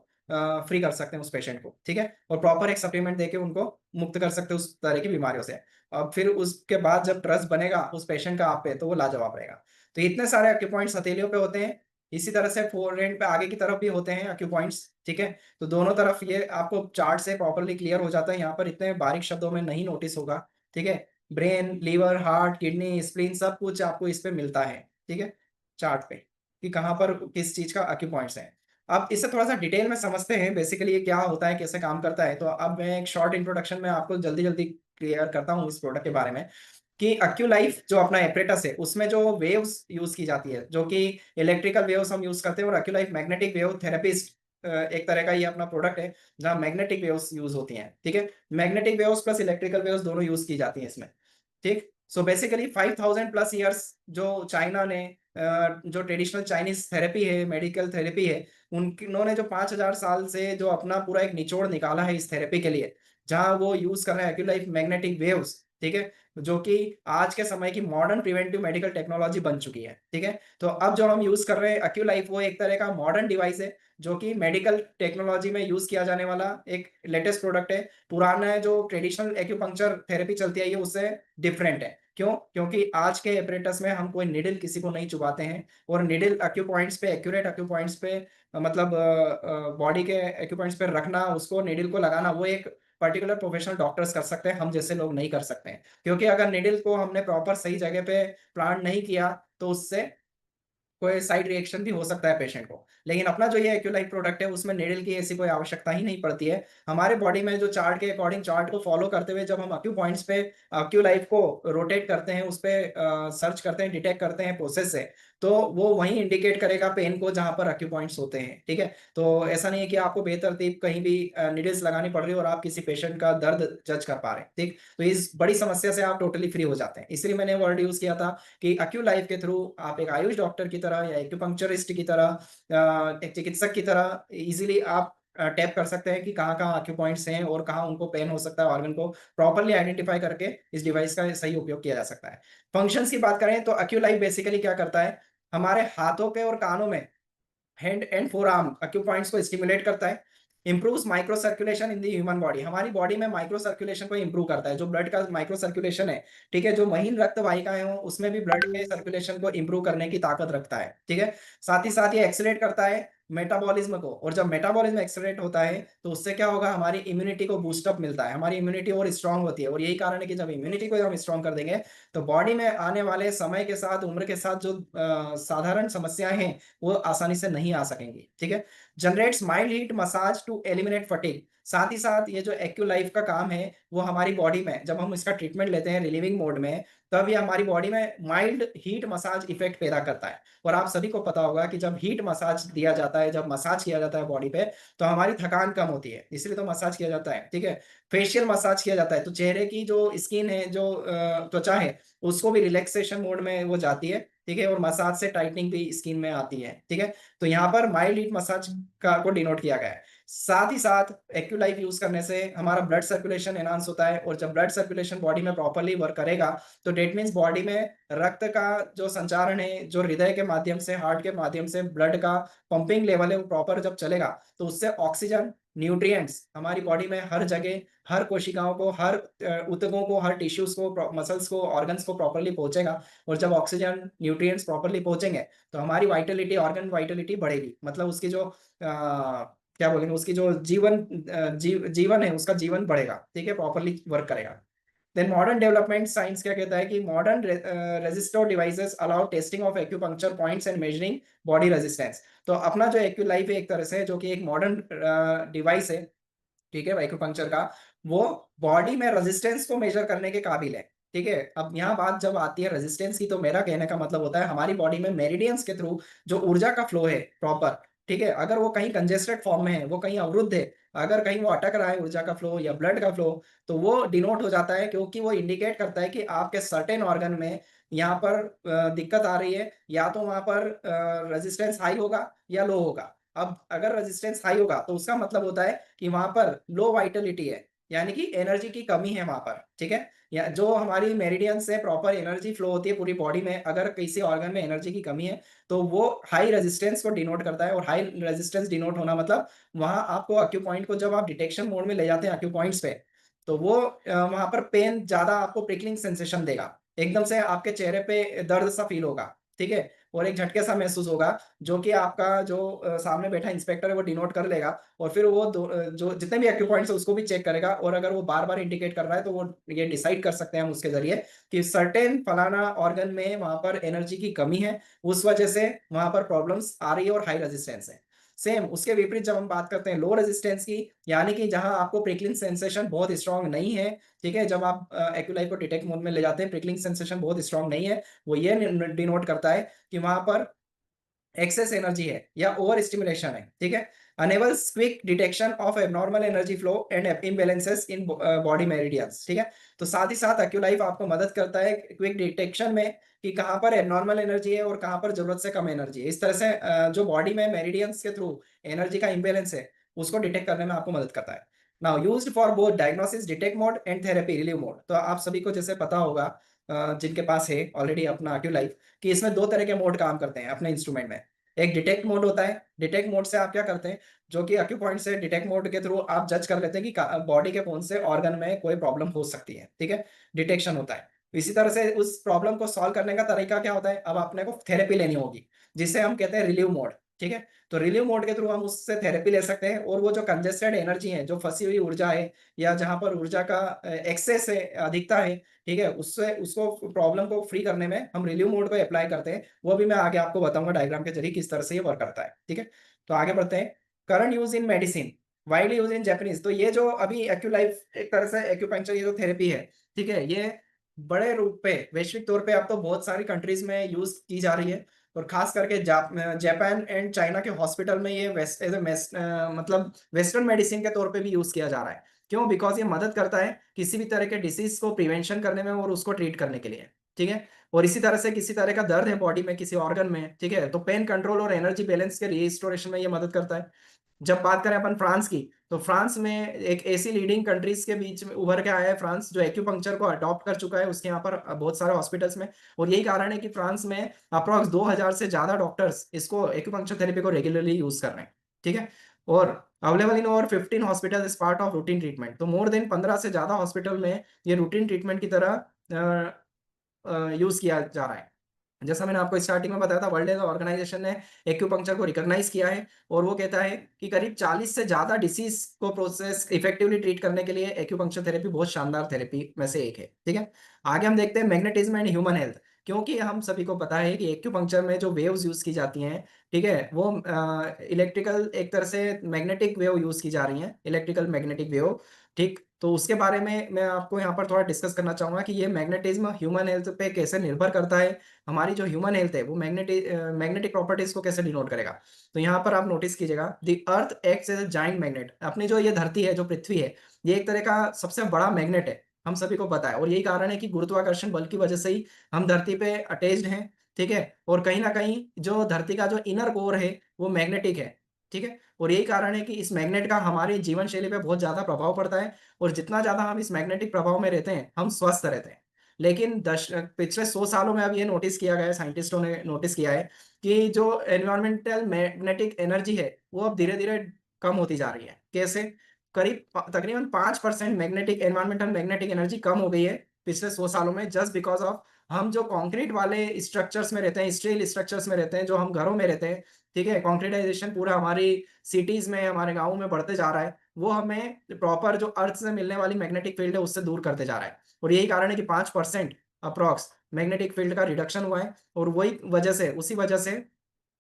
फ्री कर सकते हैं उस पेशेंट को, ठीक है। और प्रॉपर एक सप्लीमेंट देके उनको मुक्त कर सकते हैं उस तरह की बीमारियों से। अब फिर उसके बाद जब ट्रस्ट बनेगा उस पेशेंट का आप पे, तो वो लाजवाब रहेगा। तो इतने सारे एक्यू पॉइंट्स हथेलियों पे होते हैं। इसी तरह से फोर एंड पे आगे की तरफ भी होते हैं एक्यू पॉइंट्स, ठीक है। तो दोनों तरफ ये आपको चार्ट से प्रॉपर्ली क्लियर हो जाता है, यहाँ पर इतने बारीक शब्दों में नहीं नोटिस होगा, ठीक है। Brain, liver, heart, kidney, spleen, सब कुछ आपको इस पे मिलता है, ठीक है, चार्ट पे, कि कहाँ पर किस चीज का एक्यू पॉइंट्स है। अब इससे थोड़ा सा डिटेल में समझते हैं बेसिकली ये क्या होता है, कैसे काम करता है। तो अब मैं एक शॉर्ट इंट्रोडक्शन में आपको जल्दी जल्दी क्लियर करता हूँ इस प्रोडक्ट के बारे में, कि एक्यूलाइफ जो अपना एपरेटस है, उसमें जो वेव्स यूज की जाती है, जो कि इलेक्ट्रिकल वेव्स हम यूज करते हैं, और एक्यूलाइफ मैग्नेटिक वेव थेरेपिस्ट एक तरह का ये अपना प्रोडक्ट है, जहाँ मैग्नेटिक वेव्स यूज होती हैं, ठीक है। Magnetic waves plus electrical waves दोनों यूज की जाती हैं इसमें, ठीक। सो बेसिकली 5000 प्लस ईयर्स जो चाइना ने जो ट्रेडिशनल चाइनीज थेरेपी है, मेडिकल थेरेपी है, उन्होंने जो 5000 साल से जो अपना पूरा एक निचोड़ निकाला है इस थेरेपी के लिए, जहां वो यूज कर रहे हैं एक्यूलाइफ मैग्नेटिक वेव्स, ठीक है, जो कि आज के समय की मॉडर्न प्रिवेंटिव मेडिकल टेक्नोलॉजी बन चुकी है, ठीक है। तो अब जो हम यूज कर रहे हैं एक्यूलाइफ, वो एक तरह का मॉडर्न डिवाइस है, जो कि मेडिकल टेक्नोलॉजी में यूज किया जाने वाला एक लेटेस्ट प्रोडक्ट है। पुराना जो ट्रेडिशनल एक्यूपंक्चर थेरेपी चलती है, ये उससे डिफरेंट है। क्यों? क्योंकि आज के एपरेटस में हम कोई निडल किसी को नहीं चुबाते हैं, और निडल एक्यू पॉइंट्स पे, एक्यूरेट एक्यू पॉइंट्स पे, मतलब बॉडी के एक्यू पॉइंट्स पे रखना, उसको निडल को लगाना, वो एक पर्टिकुलर प्रोफेशनल डॉक्टर्स कर सकते हैं, हम जैसे लोग नहीं कर सकते हैं। क्योंकि अगर निडल को हमने प्रॉपर सही जगह पे प्लांट नहीं किया, तो उससे कोई साइड रिएक्शन भी हो सकता है पेशेंट को। लेकिन अपना जो ये एक्यूलाइफ प्रोडक्ट है, उसमें निडल की ऐसी कोई आवश्यकता ही नहीं पड़ती है। हमारे बॉडी में जो चार्ट के अकॉर्डिंग, चार्ट को फॉलो करते हुए जब हम एक्यू पॉइंट्स पे एक्यूलाइफ को रोटेट करते हैं, उस पे सर्च करते हैं, डिटेक्ट करते हैं प्रोसेस से, तो वो वहीं इंडिकेट करेगा पेन को जहां पर एक्यू पॉइंट्स होते हैं, ठीक है। तो ऐसा नहीं है कि आपको बेतरतीब कहीं भी निडल्स लगानी पड़ रही है और आप किसी पेशेंट का दर्द जज कर पा रहे हैं, ठीक। तो इस बड़ी समस्या से आप टोटली फ्री हो जाते हैं। इसलिए मैंने वर्ड यूज किया था कि एक्यू लाइफ के थ्रू आप एक आयुष डॉक्टर की तरह या एक्यूपंक्चरिस्ट की तरह, एक चिकित्सक की तरह इजीली आप टैप कर सकते हैं कि कहाँ कहाँ एक्यू पॉइंट्स हैं और कहाँ उनको पेन हो सकता है, ऑर्गन को प्रॉपरली आइडेंटिफाई करके इस डिवाइस का सही उपयोग किया जा सकता है। फंक्शंस की बात करें तो एक्यू लाइफ बेसिकली क्या करता है, हमारे हाथों के और कानों में, hand and forearm acu points को स्टिमुलेट करता है। Improves micro circulation in the human body, हमारी बॉडी में माइक्रो सर्कुलेशन को इंप्रूव करता है, जो ब्लड का माइक्रो सर्कुलेशन है, ठीक है, जो महीन रक्त वाहिकाएं हो, उसमें भी ब्लड के सर्कुलेशन को इंप्रूव करने की ताकत रखता है, ठीक है। साथ ही साथ ये एक्सेलेरेट करता है मेटाबॉलिज्म को, और जब मेटाबॉलिज्म एक्सेलरेट होता है तो उससे क्या होगा, हमारी इम्यूनिटी को बूस्टअप मिलता है, हमारी इम्यूनिटी और स्ट्रांग होती है। और यही कारण है कि जब इम्यूनिटी को हम स्ट्रांग कर देंगे तो बॉडी में आने वाले समय के साथ, उम्र के साथ जो साधारण समस्याएं हैं वो आसानी से नहीं आ सकेंगी। ठीक है। Generates mild heat massage to eliminate fatigue. साथ ही साथ ये जो एक्यू लाइफ का काम है वो हमारी बॉडी में जब हम इसका ट्रीटमेंट लेते हैं रिलीविंग मोड में, तब ये हमारी बॉडी में माइल्ड हीट मसाज इफेक्ट पैदा करता है। और आप सभी को पता होगा कि जब हीट मसाज दिया जाता है, जब मसाज किया जाता है बॉडी पे, तो हमारी थकान कम होती है, इसलिए तो मसाज किया जाता है। ठीक है। फेशियल मसाज किया जाता है तो चेहरे की जो स्किन है, जो त्वचा है, उसको भी रिलैक्सेशन मोड में वो जाती है। ठीक है। और मसाज से टाइटनिंग भी स्किन में आती है। ठीक है। तो यहाँ पर माइल्ड हीट मसाज का को डिनोट किया गया है। साथ ही साथ एक्यूलाइफ यूज करने से हमारा ब्लड सर्कुलेशन एनहांस होता है, और जब ब्लड सर्कुलेशन बॉडी में प्रॉपर्ली वर्क करेगा तो डेट मीन्स बॉडी में रक्त का जो संचारण है, जो हृदय के माध्यम से, हार्ट के माध्यम से ब्लड का पंपिंग लेवल है वो प्रॉपर जब चलेगा, तो उससे ऑक्सीजन, न्यूट्रिएंट्स हमारी बॉडी में हर जगह, हर कोशिकाओं को, हर ऊतकों को, हर टिश्यूज को, मसल्स को, ऑर्गन्स को प्रॉपर्ली पहुंचेगा। और जब ऑक्सीजन, न्यूट्रिएंट्स प्रॉपर्ली पहुंचेंगे तो हमारी वाइटलिटी, ऑर्गन वाइटलिटी बढ़ेगी। मतलब उसकी जो क्या बोलेंगे, उसकी जो जीवन है, उसका जीवन बढ़ेगा। ठीक है। प्रॉपर्ली वर्क करेगा। देन मॉडर्न डेवलपमेंट साइंस क्या कहता है कि modern register devices allow testing of acupuncture points and measuring body resistance. तो अपना जो एक्यू लाइफ है एक तरह से, जो कि एक मॉडर्न डिवाइस है, ठीक है, एक्यूपंक्चर का, वो बॉडी में रेजिस्टेंस को मेजर करने के काबिल है। ठीक है। अब यहाँ बात जब आती है रेजिस्टेंस की, तो मेरा कहने का मतलब होता है हमारी बॉडी में मेरिडियंस के थ्रू जो ऊर्जा का फ्लो है प्रॉपर, ठीक है, अगर वो कहीं कंजेस्टेड फॉर्म में है, वो कहीं अवरुद्ध है, अगर कहीं वो अटक रहा है ऊर्जा का फ्लो या ब्लड का फ्लो, तो वो डिनोट हो जाता है, क्योंकि वो इंडिकेट करता है कि आपके सर्टेन ऑर्गन में यहाँ पर दिक्कत आ रही है, या तो वहां पर रेजिस्टेंस हाई होगा या लो होगा। अब अगर रेजिस्टेंस हाई होगा तो उसका मतलब होता है कि वहां पर लो वाइटलिटी है, यानी कि एनर्जी की कमी है वहां पर। ठीक है। या जो हमारी मेरिडियन से प्रॉपर एनर्जी फ्लो होती है पूरी बॉडी में, अगर किसी ऑर्गन में एनर्जी की कमी है तो वो हाई रेजिस्टेंस को डिनोट करता है। और हाई रेजिस्टेंस डिनोट होना मतलब वहां आपको अक्यू पॉइंट को जब आप डिटेक्शन मोड में ले जाते हैं अक्यू पॉइंट्स पे, तो वो वहां पर पेन ज्यादा आपको प्रिकलिंग सेंसेशन देगा, एकदम से आपके चेहरे पे दर्द सा फील होगा। ठीक है। और एक झटके सा महसूस होगा, जो कि आपका जो सामने बैठा इंस्पेक्टर है वो डिनोट कर लेगा, और फिर वो जो जितने भी एक्यू पॉइंट्स है उसको भी चेक करेगा, और अगर वो बार बार इंडिकेट कर रहा है तो वो ये डिसाइड कर सकते हैं हम उसके जरिए कि सर्टेन फलाना ऑर्गन में वहां पर एनर्जी की कमी है, उस वजह से वहां पर प्रॉब्लम्स आ रही है और हाई रेजिस्टेंस है। सेम उसके विपरीत जब हम बात करते हैं लो रेजिस्टेंस की, यानी कि जहां आपको प्रिकलिंग सेंसेशन बहुत स्ट्रांग नहीं है, ठीक है, जब आप एक्यूलाइफ को डिटेक्ट मोड में ले जाते हैं, प्रिकलिंग सेंसेशन बहुत स्ट्रांग नहीं है, वो ये डिनोट करता है कि वहां पर एक्सेस एनर्जी है या ओवर स्टिमुलेशन है। ठीक है। Enables quick detection of abnormal energy flow and imbalances in body meridians. ठीक है। तो साथ ही साथ एक्यूलाइफ आपको मदद करता है क्विक डिटेक्शन में कि कहां पर एबनॉर्मल एनर्जी है और कहां पर जरूरत से कम एनर्जी है। इस तरह से जो बॉडी में मेरिडियंस के थ्रू एनर्जी का इम्बैलेंस है उसको डिटेक्ट करने में आपको मदद करता है। Now used for both diagnosis, detect mode and therapy, relieve mode. तो आप सभी को जैसे पता होगा, जिनके पास है ऑलरेडी अपना एक्यूलाइफ, कि इसमें दो तरह के मोड काम करते हैं अपने इंस्ट्रूमेंट में। एक डिटेक्ट मोड होता है। डिटेक्ट मोड से आप क्या करते हैं, जो कि अक्यू पॉइंट से डिटेक्ट मोड के थ्रू आप जज कर लेते हैं कि बॉडी के कौन से ऑर्गन में कोई प्रॉब्लम हो सकती है। ठीक है। डिटेक्शन होता है। इसी तरह से उस प्रॉब्लम को सॉल्व करने का तरीका क्या होता है, अब आपने को थेरेपी लेनी होगी, जिसे हम कहते हैं रिलीव मोड। ठीक है। तो रिलीव मोड के थ्रू हम उससे थेरेपी ले सकते हैं, और वो जो कंजेस्टेड एनर्जी है, जो फंसी हुई ऊर्जा है, या जहां पर ऊर्जा का एक्सेस है, अधिकता है, ठीक है, उससे उसको प्रॉब्लम को फ्री करने में हम रिलीव मोड को अप्लाई करते हैं। वो भी मैं आगे आपको बताऊंगा डायग्राम के जरिए किस तरह से ये वर्क करता है। ठीक है। तो आगे बढ़ते हैं। Current use in medicine, widely use in Japanese. तो ये जो अभी एक्यूलाइफ एक तरह से एक्यूपंक्चर, ये जो थेरेपी है, ठीक है, ये बड़े रूप पे वैश्विक तौर पे अब तो बहुत सारी कंट्रीज में यूज की जा रही है। और खास करके जापान एंड चाइना के हॉस्पिटल में ये मतलब वेस्टर्न मेडिसिन के तौर पे भी यूज किया जा रहा है। क्यों? बिकॉज ये मदद करता है किसी भी तरह के डिसीज को प्रिवेंशन करने में और उसको ट्रीट करने के लिए। ठीक है। और इसी तरह से किसी तरह का दर्द है बॉडी में, किसी ऑर्गन में, ठीक है, तो पेन कंट्रोल और एनर्जी बैलेंस के रिस्टोरेशन में ये मदद करता है। जब बात करें अपन फ्रांस की, तो फ्रांस में एक ऐसी लीडिंग कंट्रीज के बीच में उभर के आया है फ्रांस, जो एक्यूपंक्चर को अडॉप्ट कर चुका है उसके यहाँ पर बहुत सारे हॉस्पिटल्स में। और यही कारण है कि फ्रांस में अप्रोक्स 2000 से ज्यादा डॉक्टर्स इसको एक्यूपंक्चर थेरेपी को रेगुलरली यूज कर रहे हैं। ठीक है। और available in over 15 hospital is part of routine treatment. तो मोर देन 15 से ज्यादा हॉस्पिटल में ये रूटीन ट्रीटमेंट की तरह यूज किया जा रहा है। जैसा मैंने आपको स्टार्टिंग में बताया था, वर्ल्ड हेल्थ ऑर्गेनाइजेशन ने एक्यूपंक्चर को रिकॉग्नाइज किया है और वो कहता है कि करीब 40 से ज्यादा डिसीज को प्रोसेस इफेक्टिवली ट्रीट करने के लिए एक्यूपंक्चर थेरेपी बहुत शानदार थेरेपी में से एक है। ठीक है, आगे हम देखते हैं मैग्नेटिज्म एंड ह्यूमन हेल्थ। क्योंकि हम सभी को पता है कि एक्यूपंक्चर में जो वेव्स यूज की जाती हैं, ठीक है, वो इलेक्ट्रिकल, एक तरह से मैग्नेटिक वेव यूज की जा रही हैं, इलेक्ट्रिकल मैग्नेटिक वेव। ठीक, तो उसके बारे में मैं आपको यहाँ पर थोड़ा डिस्कस करना चाहूंगा कि ये मैग्नेटिज्म ह्यूमन हेल्थ पे कैसे निर्भर करता है। हमारी जो ह्यूमन हेल्थ है वो मैग्नेटिक प्रॉपर्टीज को कैसे डिनोट करेगा। तो यहाँ पर आप नोटिस कीजिएगा, the earth acts as a giant magnet. अपनी जो ये धरती है, जो पृथ्वी है, ये एक तरह का सबसे बड़ा मैग्नेट है, हम सभी को पता है। और यही कारण है कि गुरुत्वाकर्षण बल की वजह से ही हम धरती पे अटैच्ड हैं। ठीक है, और कहीं ना कहीं जो धरती का जो इनर कोर है वो मैग्नेटिक है। ठीक है, और यही कारण है कि इस मैग्नेट का हमारी जीवन शैली पे बहुत ज्यादा प्रभाव पड़ता है। और जितना ज्यादा हम इस मैग्नेटिक प्रभाव में रहते हैं, हम स्वस्थ रहते हैं। लेकिन पिछले 100 सालों में अब ये नोटिस किया गया है, साइंटिस्टों ने नोटिस किया है कि जो एनवायरमेंटल मैग्नेटिक एनर्जी है वो अब धीरे धीरे कम होती जा रही है। कैसे? करीब तकरीबन 5% मैग्नेटिक, एनवायरमेंटल मैग्नेटिक एनर्जी कम हो गई है पिछले 100 सालों में, जस्ट बिकॉज ऑफ हम जो कंक्रीट वाले स्ट्रक्चर्स में रहते हैं, स्टील स्ट्रक्चर्स में रहते हैं, जो हम घरों में रहते हैं। ठीक है, कॉन्क्रीटाइजेशन पूरा हमारी सिटीज में, हमारे गाँव में बढ़ते जा रहा है। वो हमें प्रॉपर जो अर्थ से मिलने वाली मैग्नेटिक फील्ड है उससे दूर करते जा रहा है। और यही कारण है कि 5% अप्रॉक्स मैग्नेटिक फील्ड का रिडक्शन हुआ है। और वही वजह से, उसी वजह से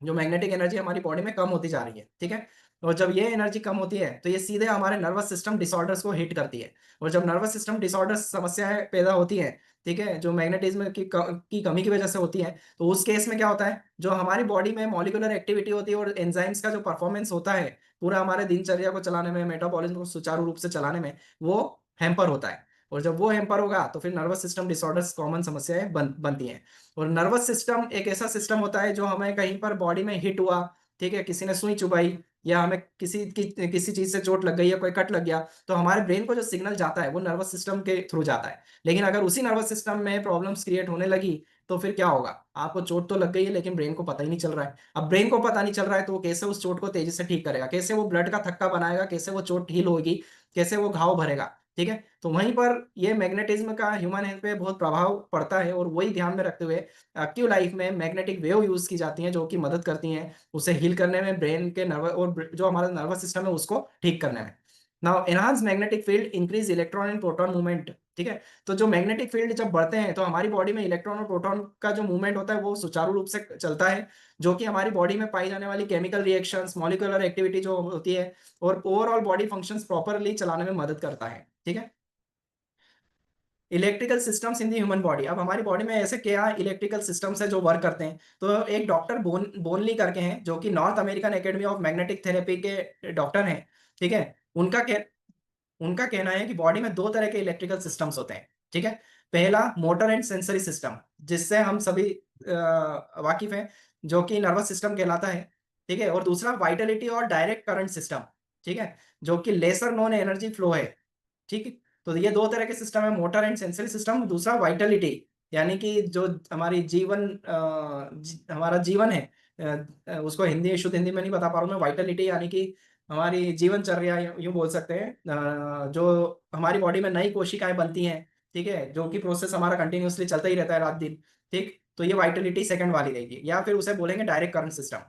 जो मैग्नेटिक एनर्जी हमारी बॉडी में कम होती जा रही है। ठीक है, और जब ये एनर्जी कम होती है तो ये सीधे हमारे नर्वस सिस्टम डिसऑर्डर्स को हिट करती है। और जब नर्वस सिस्टम डिसऑर्डर्स समस्याएं पैदा होती हैं, ठीक है, जो मैग्नेटिज्म की कमी की वजह से होती है, तो उस केस में क्या होता है, जो हमारी बॉडी में मॉलिक्यूलर एक्टिविटी होती है और एंजाइम्स का जो परफॉर्मेंस होता है पूरा हमारे दिनचर्या को चलाने में, मेटाबॉलिज्म को सुचारू रूप से चलाने में, वो हैम्पर होता है। और जब वो हैम्पर होगा तो फिर नर्वस सिस्टम डिसऑर्डर्स कॉमन समस्याएं बनती हैं। और नर्वस सिस्टम एक ऐसा सिस्टम होता है जो हमें कहीं पर बॉडी में हिट हुआ, ठीक है, किसी ने सुई चुभाई या हमें किसी चीज से चोट लग गई या कोई कट लग गया, तो हमारे ब्रेन को जो सिग्नल जाता है वो नर्वस सिस्टम के थ्रू जाता है। लेकिन अगर उसी नर्वस सिस्टम में प्रॉब्लम्स क्रिएट होने लगी तो फिर क्या होगा? आपको चोट तो लग गई है लेकिन ब्रेन को पता ही नहीं चल रहा है। अब ब्रेन को पता नहीं चल रहा है तो वो कैसे उस चोट को तेजी से ठीक करेगा, कैसे वो ब्लड का थक्का बनाएगा, कैसे वो चोट हील होगी, कैसे वो घाव भरेगा। ठीक है, तो वहीं पर ये मैग्नेटिज्म का ह्यूमन हेल्थ पे बहुत प्रभाव पड़ता है। और वही ध्यान में रखते हुए एक्टिव लाइफ में मैग्नेटिक वेव यूज की जाती हैं, जो कि मदद करती हैं उसे हील करने में, ब्रेन के नर्व और जो हमारा नर्वस सिस्टम है उसको ठीक करने में। Now enhance magnetic field increase electron and proton movement. ठीक है, तो जो मैग्नेटिक फील्ड जब बढ़ते हैं तो हमारी बॉडी में इलेक्ट्रॉन और प्रोटॉन का जो मूवमेंट होता है वो सुचारू रूप से चलता है, जो कि हमारी बॉडी में पाई जाने वाली केमिकल रिएक्शंस, मॉलिक्यूलर एक्टिविटी जो होती है और ओवरऑल बॉडी फंक्शंस प्रॉपरली चलाने में मदद करता है। ठीक है, electrical systems in the human body. अब हमारी बॉडी में ऐसे क्या इलेक्ट्रिकल सिस्टम्स है जो वर्क करते हैं। तो एक डॉक्टर बोनली करके हैं, जो कि north American academy of magnetic therapy के डॉक्टर हैं। ठीक है, उनका कहना है कि बॉडी में दो तरह के इलेक्ट्रिकल सिस्टम्स होते हैं। ठीक है, पहला मोटर एंड सेंसरी सिस्टम, जिससे हम सभी वाकिफ हैं, जो कि नर्वस सिस्टम कहलाता है। ठीक है, और दूसरा वाइटलिटी और डायरेक्ट करंट सिस्टम। ठीक है, जो कि लेसर नॉन एनर्जी फ्लो है। ठीक है, तो ये दो तरह के सिस्टम है, मोटर एंड सेंसरी सिस्टम। दूसरा वाइटलिटी, यानी कि जो हमारी हमारा जीवन है, उसको हिंदी, शुद्ध हिंदी में नहीं बता पा रहा हूँ मैं। वाइटलिटी यानी कि हमारी जीवनचर्या, यूँ बोल सकते हैं। जो हमारी बॉडी में नई कोशिकाएँ बनती हैं, ठीक है? जो कि प्रोसेस हमारा कंटिन्यूअसली चलता ही रहता है रात-दिन, ठीक? तो ये वाइटलिटी सेकंड वाली रहेगी, या फिर उसे बोलेंगे डायरेक्ट करंट सिस्टम।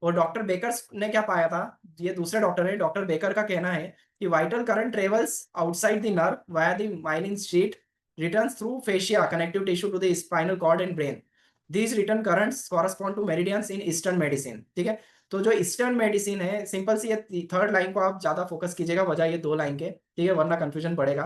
और डॉक्टर बेकर्स ने क्या पाया था, ये दूसरे डॉक्टर है, डॉक्टर बेकर का कहना है कि vital current travels outside the nerve via the myelin sheath, returns through fascia connective tissue to the spinal cord and brain. These return currents correspond to meridians in eastern medicine. ठीक है, तो जो ईस्टर्न मेडिसिन है, सिंपल सी ये थर्ड लाइन को आप ज्यादा फोकस कीजिएगा बजाय ये दो लाइन के, ठीक है, वरना कंफ्यूजन पड़ेगा।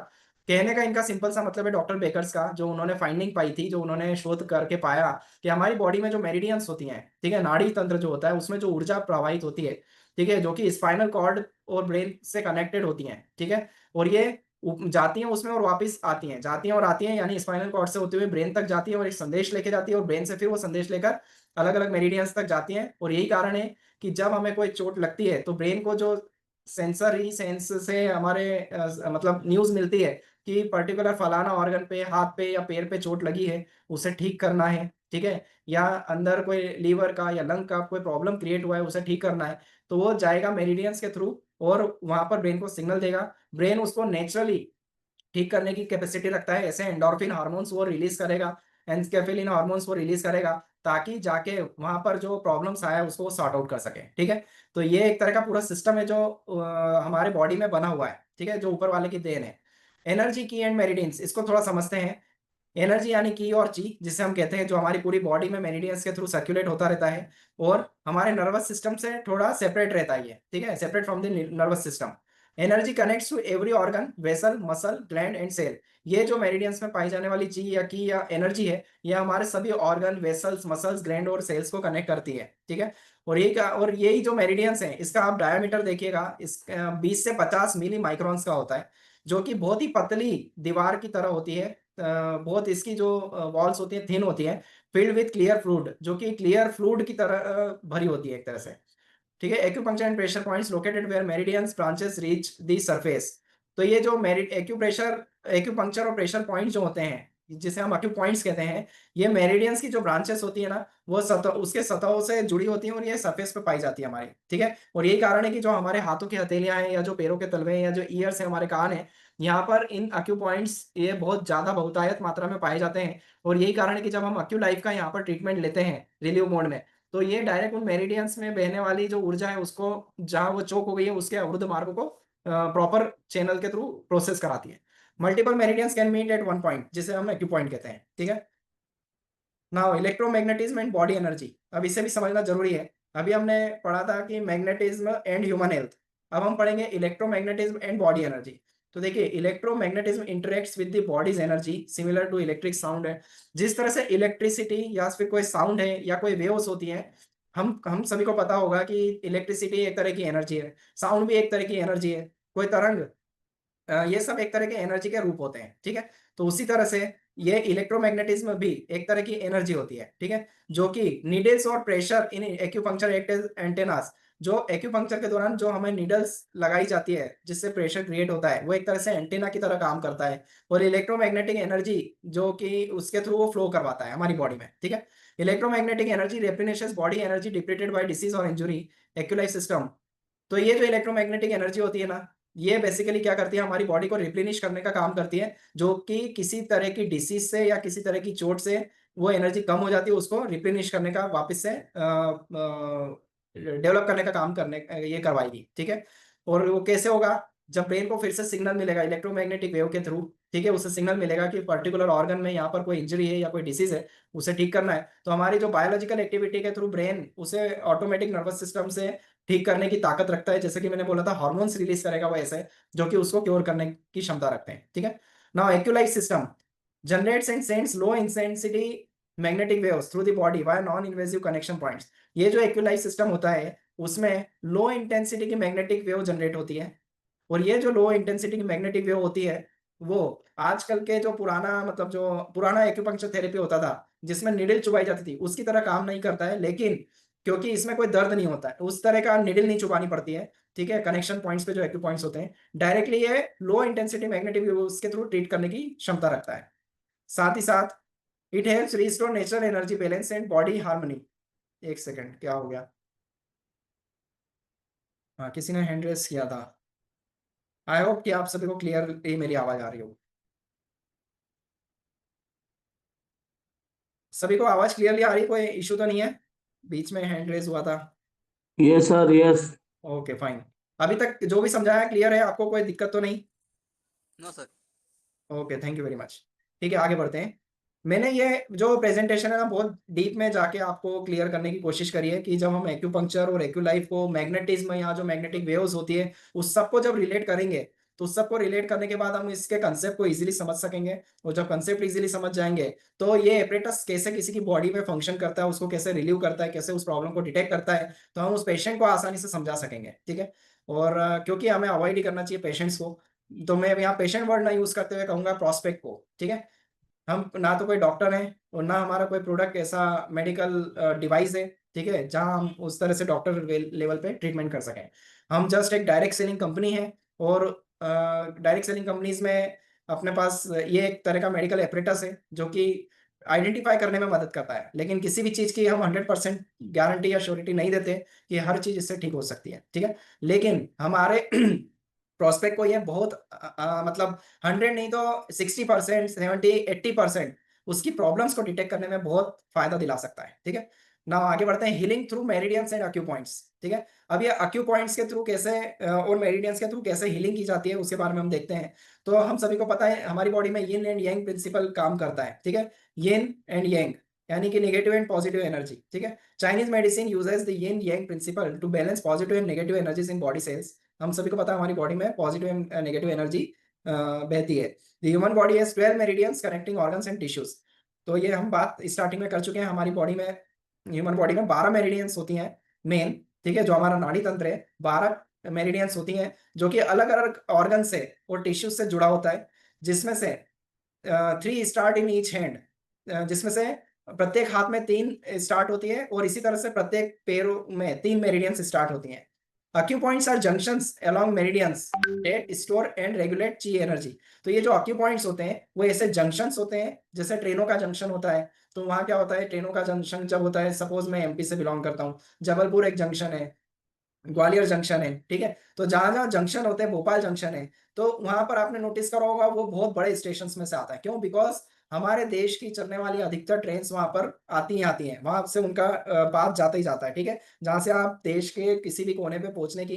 कहने का इनका सिंपल सा मतलब है, डॉक्टर बेकर्स का, जो उन्होंने फाइंडिंग पाई थी, जो उन्होंने शोध करके पाया कि हमारी बॉडी में जो मेरिडियंस होती हैं, ठीक है, नाड़ी तंत्र जो होता है उसमें जो ऊर्जा प्रवाहित होती है, ठीक है, जो कि स्पाइनल कॉर्ड और ब्रेन से कनेक्टेड होती हैं। ठीक है, और ये जाती हैं उसमें और वापस आती हैं, जाती हैं और आती हैं, यानी स्पाइनल कॉर्ड से होते हुए ब्रेन तक जाती है और एक संदेश लेके जाती है, और ब्रेन से फिर वो संदेश लेकर अलग अलग मेरिडियंस तक जाती हैं। और यही कारण है कि जब हमें कोई चोट लगती है तो ब्रेन को जो सेंसरी सेंस से हमारे मतलब न्यूज मिलती है कि पर्टिकुलर फलाना ऑर्गन पे, हाथ पे या पैर पे चोट लगी है, उसे ठीक करना है। ठीक है, या अंदर कोई लीवर का या लंग का कोई प्रॉब्लम क्रिएट हुआ है, उसे ठीक करना है, तो वो जाएगा मेरिडियंस के थ्रू और वहां पर ब्रेन को सिग्नल देगा। ब्रेन उसको नेचुरली ठीक करने की कैपेसिटी रखता है। ऐसे एंडोर्फिन हार्मोन्स वो रिलीज करेगा, एन्स्केफिलिन हार्मोन्स वो रिलीज करेगा, ताकि जाके वहां पर जो प्रॉब्लम्स आया है उसको सॉर्ट आउट कर सके। ठीक है, तो ये एक तरह का पूरा सिस्टम है जो हमारे बॉडी में बना हुआ है। ठीक है, जो ऊपर वाले की देन है। एनर्जी की एंड मेरिडियंस, इसको थोड़ा समझते हैं। एनर्जी यानी की और ची, जिसे हम कहते हैं, जो हमारी पूरी बॉडी में मेरिडियंस के थ्रू सर्कुलेट होता रहता है और हमारे नर्वस सिस्टम से थोड़ा सेपरेट रहता है ये। ठीक है, separate from the nervous system. Energy connects to every organ, vessel, muscle, gland and cell. ये जो मेरिडियंस में पाई जाने वाली ची या की या एनर्जी है, ये हमारे सभी ऑर्गन, वेसल्स, मसल्स, ग्लैंड और सेल्स को कनेक्ट करती है। ठीक है, और यही जो मेरिडियंस है, इसका आप डायमीटर देखिएगा, इस 20 से 50 मिली माइक्रोन्स का होता है, जो कि बहुत ही पतली दीवार की तरह होती है। बहुत इसकी जो वॉल्स होती है थिन होती है, फिल्ड विथ क्लियर फ्लूइड, जो कि क्लियर फ्लूइड की तरह भरी होती है एक तरह से। ठीक है, acupuncture and pressure points located where meridians branches reach the surface. तो ये जो एक्यूपंक्चर और प्रेशर पॉइंट जो होते हैं, जिसे हम एक्यू पॉइंट्स कहते हैं, ये मेरिडियंस की जो ब्रांचेस होती है ना, वो सतह, उसके सतहों से जुड़ी होती हैं और ये सरफेस पे पाई जाती है हमारी। ठीक है, और यही कारण है कि जो हमारे हाथों की हथेलियां हैं, या जो पैरों के तलवे हैं, या जो ईयर्स है, हमारे कान है, यहाँ पर इन एक्यू पॉइंट्स ये बहुत ज्यादा बहुतायत मात्रा में पाए जाते हैं। और यही कारण है कि जब हम एक्यू लाइफ का यहाँ पर ट्रीटमेंट लेते हैं रिलीव मोड में, तो ये डायरेक्ट उन मेरिडियंस में बहने वाली जो ऊर्जा है उसको, जहां वो चोक हो गई है, उसके अवरुद्ध मार्ग को प्रॉपर चैनल के थ्रू प्रोसेस कराती है। Multiple meridians can meet at one point, जिसे हम एक्यू पॉइंट कहते हैं। ठीक है, now electromagnetism and body energy, अब इसे भी समझना जरूरी है। अभी हमने पढ़ा था कि मैग्नेटिज्म एंड ह्यूमन हेल्थ, अब हम पढ़ेंगे इलेक्ट्रोमैग्नेटिज्म एंड बॉडी एनर्जी। तो देखिए, electromagnetism interacts with the body's energy similar to electric sound है। जिस तरह से इलेक्ट्रिसिटी या फिर कोई साउंड है या कोई वेव्स होती है, हम सभी को पता होगा कि इलेक्ट्रिसिटी एक तरह की एनर्जी है, साउंड भी एक तरह की एनर्जी है, कोई तरंग, ये सब एक तरह के एनर्जी के रूप होते हैं। ठीक है, तो उसी तरह से ये इलेक्ट्रोमैग्नेटिज्म भी एक तरह की एनर्जी होती है। ठीक है, जो कि नीडल्स और pressure in acupuncture act as antennas, जो एक्यूपंक्चर के दौरान जो हमें नीडल्स लगाई जाती है जिससे प्रेशर क्रिएट होता है, वो एक तरह से एंटेना की तरह काम करता है। और इलेक्ट्रोमैग्नेटिक एनर्जी जो कि उसके थ्रू वो फ्लो करवाता है हमारी बॉडी में। ठीक है, electromagnetic energy replenishes body energy depleted by disease और इंजुरी, एक्यूलाइज सिस्टम। तो ये जो इलेक्ट्रोमैग्नेटिक एनर्जी होती है ना, ये बेसिकली क्या करती है, हमारी बॉडी को रिप्लेनिश करने का काम करती है, जो कि किसी तरह की डिसीज से या किसी तरह की चोट से वो एनर्जी कम हो जाती है, उसको रिप्लेनिश करने का, वापस से डेवलप करने का काम करने ये करवाएगी। ठीक है, और वो कैसे होगा, जब ब्रेन को फिर से सिग्नल मिलेगा इलेक्ट्रोमैग्नेटिक वेव के थ्रू। ठीक है, उससे सिग्नल मिलेगा कि पर्टिकुलर ऑर्गन में यहाँ पर कोई इंजरी है या कोई डिसीज है, उसे ठीक करना है। तो हमारी जो बायोलॉजिकल एक्टिविटी के थ्रू ब्रेन उसे ऑटोमेटिक नर्वस सिस्टम से ठीक करने की ताकत रखता है। जैसे कि मैंने बोला था, हार्मोन्स रिलीज करेगा वो ऐसे, जो कि उसको क्योर करने की क्षमता रखते हैं। ठीक है, now Aculize system generates and sends low intensity magnetic waves through the body via non invasive connection points. ये जो एक्यूलाइज सिस्टम होता है, उसमें लो इंटेंसिटी की मैग्नेटिक वेव जनरेट होती है। और ये जो लो इंटेंसिटी की मैग्नेटिक वेव होती है, वो आजकल के जो पुराना, मतलब जो पुराना एक्यूपंक्चर थेरेपी होता था जिसमें निडल चुभाई जाती थी, उसकी तरह काम नहीं करता है। लेकिन क्योंकि इसमें कोई दर्द नहीं होता है, उस तरह का निडल नहीं चुभानी पड़ती है। ठीक है, कनेक्शन पॉइंट्स पे जो एक्यू पॉइंट्स होते हैं, डायरेक्टली ये लो इंटेंसिटी मैग्नेटिक वेव के थ्रू ट्रीट करने की क्षमता रखता है। साथ ही साथ it helps restore natural energy balance and body harmony. एक सेकंड, क्या हो गया? हाँ, किसी ने हैंड रेस किया था। आई होप कि आप सभी को क्लियरली मेरी आवाज आ रही हो। सभी को आवाज क्लियरली आ रही है? कोई इशू तो नहीं है? बीच में हैंड रेस हुआ था। Yes sir, yes. Okay fine. अभी तक जो भी समझाया क्लियर है आपको? कोई दिक्कत तो नहीं? No sir. Okay, thank you very much. ठीक है, आगे बढ़ते हैं। मैंने ये जो प्रेजेंटेशन है ना, बहुत डीप में जाके आपको क्लियर करने की कोशिश करी है कि जब हम एक्यूपंक्चर और एक्यूलाइफ को मैग्नेटिज्म या जो मैग्नेटिक वेव्स होती है उस सबको जब रिलेट करेंगे, तो उस सबको रिलेट करने के बाद हम इसके कंसेप्ट को इजीली समझ सकेंगे। और जब कंसेप्ट इजीली समझ जाएंगे, तो ये एपरेटस कैसे किसी की बॉडी में फंक्शन करता है, उसको कैसे रिलीव करता है, कैसे उस प्रॉब्लम को डिटेक्ट करता है, तो हम उस पेशेंट को आसानी से समझा सकेंगे। ठीक है, और क्योंकि हमें अवॉइड ही करना चाहिए पेशेंट्स को, तो मैं यहाँ पेशेंट वर्ड ना यूज करते हुए कहूंगा प्रोस्पेक्ट को। ठीक है, हम ना तो कोई डॉक्टर हैं और ना हमारा कोई प्रोडक्ट ऐसा मेडिकल डिवाइस है, ठीक है, जहां हम उस तरह से डॉक्टर लेवल पे ट्रीटमेंट कर सकें। हम जस्ट एक डायरेक्ट सेलिंग कंपनी है, और डायरेक्ट सेलिंग कंपनीज में अपने पास ये एक तरह का मेडिकल एपरेटस है जो कि आइडेंटिफाई करने में मदद करता है। लेकिन किसी भी चीज की हम 100% गारंटी या श्योरिटी नहीं देते कि हर चीज इससे ठीक हो सकती है। ठीक है, लेकिन हमारे प्रोस्पेक्ट को ये बहुत मतलब 100 नहीं तो 60%, 70, 80% उसकी प्रॉब्लम्स को डिटेक्ट करने में बहुत फायदा दिला सकता है। ठीक है, ना आगे बढ़ते हैं, healing through meridians and acupoints. ठीक है, अब ये अक्यू पॉइंट्स के थ्रू कैसे और मेरिडियंस के थ्रू कैसे हीलिंग की जाती है उसके बारे में हम देखते हैं। तो हम सभी को पता है हमारी बॉडी में यिन एंड यांग प्रिंसिपल काम करता है। ठीक है, यिन एंड यांग यानी कि नेगेटिव एंड पॉजिटिव एनर्जी। ठीक है, Chinese medicine uses the yin yang principle to balance positive and negative energies in body cells. हम सभी को पता है हमारी बॉडी में पॉजिटिव एंड नेगेटिव एनर्जी बहती है। The human body has 12 meridians connecting organs and tissues. तो ये हम बात स्टार्टिंग में कर चुके हैं, हमारी बॉडी में, ह्यूमन बॉडी में 12 मेरिडियंस होती हैं मेन। ठीक है, जो हमारा नाड़ी तंत्र है 12 मेरिडियंस होती हैं जो कि अलग अलग ऑर्गन से और टिश्यूज से जुड़ा होता है, जिसमें से 3 स्टार्ट इन ईच हैंड, जिसमें से प्रत्येक हाथ में 3 स्टार्ट होती है और इसी तरह से प्रत्येक पैरों में 3 मेरिडियंस स्टार्ट होती हैं। Acupoints are junctions along meridians that store and regulate chi energy। तो ये जो acupoints होते हैं वो ऐसे जंक्शंस होते हैं, जैसे ट्रेनों का जंक्शन होता है। तो वहां क्या होता है, ट्रेनों का जंक्शन जब होता है, सपोज मैं एमपी से बिलोंग करता हूँ, जबलपुर एक जंक्शन है, ग्वालियर जंक्शन है। ठीक है, तो जहां जहां जंक्शन होते हैं, भोपाल जंक्शन है, तो वहां पर आपने नोटिस करा होगा वो बहुत बड़े स्टेशन में से आता है। क्यों? बिकॉज हमारे देश की चलने वाली अधिकतर ट्रेन वहां पर आती हैं, वहां से उनका पाथ जाता ही जाता है। ठीक है, जहां से आप देश के किसी भी कोने पे पहुंचने की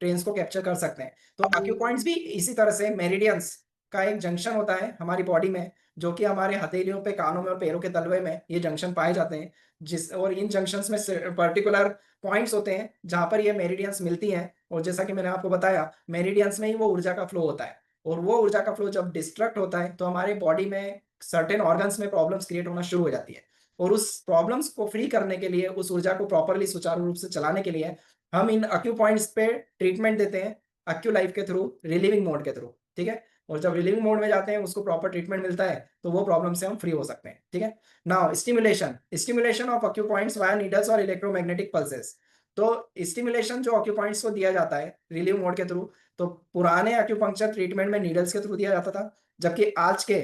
ट्रेन को कैप्चर कर सकते हैं। तो अक्यू पॉइंट्स भी इसी तरह से मेरिडियंस का एक जंक्शन होता है हमारी बॉडी में, जो कि हमारे हथेलियों पे, कानों में और पैरों के तलवे में ये जंक्शन पाए जाते हैं। जिस और इन जंक्शंस में पर्टिकुलर पॉइंट्स होते हैं जहां पर ये मेरिडियंस मिलती हैं, और जैसा कि मैंने आपको बताया मेरिडियंस में ही वो ऊर्जा का फ्लो होता है, और वो ऊर्जा का फ्लो जब डिस्ट्रक्ट होता है तो हमारे बॉडी में सर्टेन ऑर्गन्स में प्रॉब्लम्स क्रिएट होना शुरू हो जाती है। और उस प्रॉब्लम्स को फ्री करने के लिए, उस ऊर्जा को प्रॉपरली सुचारू रूप से चलाने के लिए हम इन अक्यू पॉइंट्स पे ट्रीटमेंट देते हैं, अक्यू लाइफ के थ्रू, रिलीविंग मोड के थ्रू। ठीक है, और जब रिलीविंग मोड में जाते हैं, उसको प्रॉपर ट्रीटमेंट मिलता है, तो वो प्रॉब्लम से हम फ्री हो सकते हैं। ठीक है, now stimulation of acupoints via needles और इलेक्ट्रोमैग्नेटिक पल्सेस। तो स्टिमुलेशन जो अक्यूपॉइंट्स को दिया जाता है रिलीव मोड के थ्रू, तो पुराने अक्यूपंक्चर ट्रीटमेंट में नीडल्स के थ्रू दिया जाता था, जबकि आज के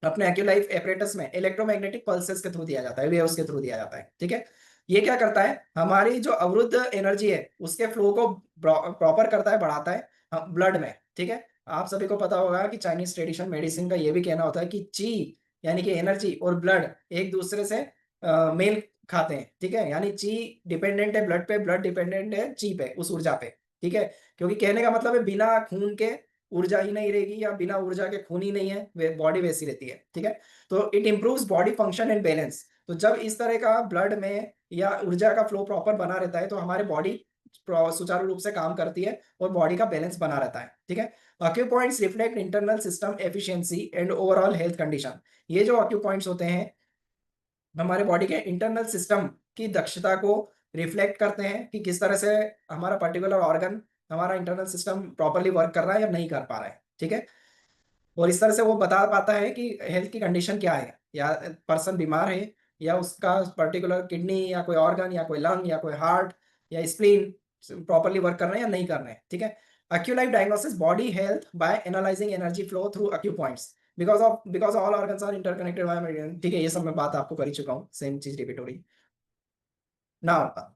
अपने एक्यूलाइफ एपरेटस में इलेक्ट्रोमैग्नेटिक पल्सेस के थ्रू दिया जाता है, वेव्स के थ्रू दिया जाता है। ठीक है, ये क्या करता है, हमारी जो अवरुद्ध एनर्जी है उसके फ्लो को प्रॉपर करता है, बढ़ाता है ब्लड में। ठीक है, आप सभी को पता होगा कि चाइनीज ट्रेडिशन मेडिसिन का ये भी कहना होता है कि ची यानी कि एनर्जी और ब्लड एक दूसरे से मेल खाते हैं। ठीक है, यानी ची डिपेंडेंट है ब्लड पे, ब्लड डिपेंडेंट है ची पे, उस ऊर्जा पे। ठीक है, क्योंकि कहने का मतलब है बिना खून के ऊर्जा ही नहीं रहेगी, या बिना ऊर्जा के खून ही नहीं है, बॉडी वैसी रहती है। ठीक है, तो it improves body function and balance. तो जब इस तरह का ब्लड में या ऊर्जा का फ्लो प्रॉपर बना रहता है, तो हमारी बॉडी सुचारू रूप से काम करती है और बॉडी का बैलेंस बना रहता है। ठीक है, acupoints reflect internal system efficiency and overall health condition. ये जो अक्यूपॉइंट्स होते हैं हमारे बॉडी के इंटरनल सिस्टम की दक्षता को रिफ्लेक्ट करते हैं कि किस तरह से हमारा पर्टिकुलर ऑर्गन, हमारा इंटरनल सिस्टम प्रॉपर्ली वर्क कर रहा है या नहीं कर पा रहा है। ठीक है, और इस तरह से वो बता पाता है कि हेल्थ की कंडीशन क्या है, या पर्सन बीमार है, या उसका पर्टिकुलर किडनी या कोई ऑर्गन या कोई लंग या कोई हार्ट या स्प्लीन प्रॉपर्ली वर्क कर रहे हैं या नहीं कर रहे हैं। ठीक है, Aculife diagnosis body health by analysing energy flow through acupoints because all organs are interconnected by meridian. ठीक है, ये सब मैं बात आपको कर ही चुका हूँ, सेम चीज रिपीट हो रही। नाउ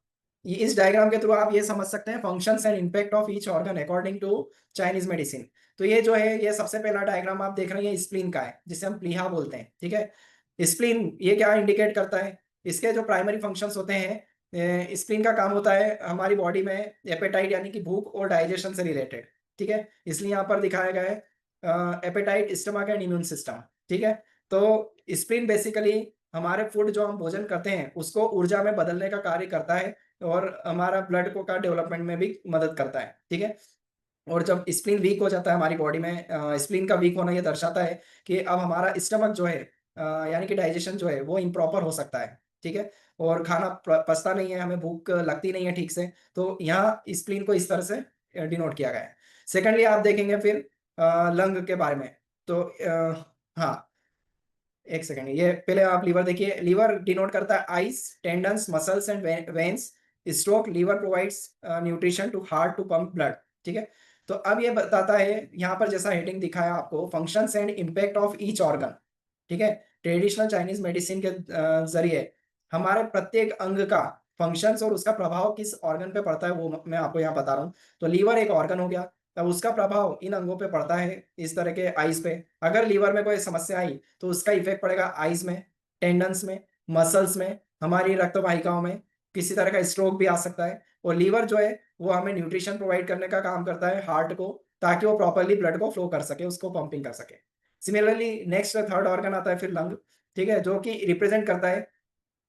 इस डायग्राम के थ्रू आप ये समझ सकते हैं functions and impact of each organ according to Chinese medicine. तो ये जो है, ये सबसे पहला डायग्राम आप देख रहे हैं स्प्लीन का है, जिसे हम प्लीहा बोलते हैं। ठीक है, स्प्लीन ये क्या इंडिकेट करता है, इसके जो प्राइमरी फंक्शंस होते हैं, स्प्लीन का काम होता है हमारी बॉडी में एपेटाइट यानी कि भूख और डाइजेशन से रिलेटेड। ठीक है, इसलिए यहाँ पर दिखाया गया है appetite, stomach and immune system. ठीक है, तो स्प्लीन बेसिकली हमारे फूड जो हम भोजन करते हैं उसको ऊर्जा में बदलने का कार्य करता है, और हमारा ब्लड को का डेवलपमेंट में भी मदद करता है। ठीक है, और जब स्प्लीन वीक हो जाता है हमारी बॉडी में, स्प्लीन का वीक होना ये दर्शाता है कि अब हमारा स्टमक जो है, यानी कि डाइजेशन जो है वो इम्प्रॉपर हो सकता है। ठीक है, और खाना पचता नहीं है, हमें भूख लगती नहीं है ठीक से। तो यहाँ स्प्लीन को इस तरह से डिनोट किया गया है। सेकेंडली आप देखेंगे फिर लंग के बारे में। तो हाँ, एक सेकंड, ये पहले आप लीवर देखिए। लीवर डिनोट करता है eyes, tendons, muscles and veins. Stroke, liver provides nutrition to heart to pump blood. ठीक है, तो अब ये बताता है यहाँ पर जैसा हेडिंग दिखाया आपको, functions and impact of each organ. ठीक है, ट्रेडिशनल चाइनीज मेडिसिन के जरिए हमारे प्रत्येक अंग का फंक्शंस और उसका प्रभाव किस ऑर्गन पे पड़ता है वो मैं आपको यहाँ बता रहा हूँ। तो लीवर एक ऑर्गन हो गया, तब उसका प्रभाव इन अंगों पे पड़ता है, इस तरह के आइज पे। अगर लीवर में कोई समस्या आई तो उसका इफेक्ट पड़ेगा आइज में, टेंडन्स में, मसल्स में, हमारी रक्त वाहिकाओं में। किसी तरह का स्ट्रोक भी आ सकता है। और लीवर जो है वो हमें न्यूट्रिशन प्रोवाइड करने का काम करता है हार्ट को, ताकि वो प्रॉपरली ब्लड को फ्लो कर सके, उसको पंपिंग कर सके। सिमिलरली नेक्स्ट थर्ड ऑर्गन आता है फिर लंग, ठीक है, जो कि रिप्रेजेंट करता है,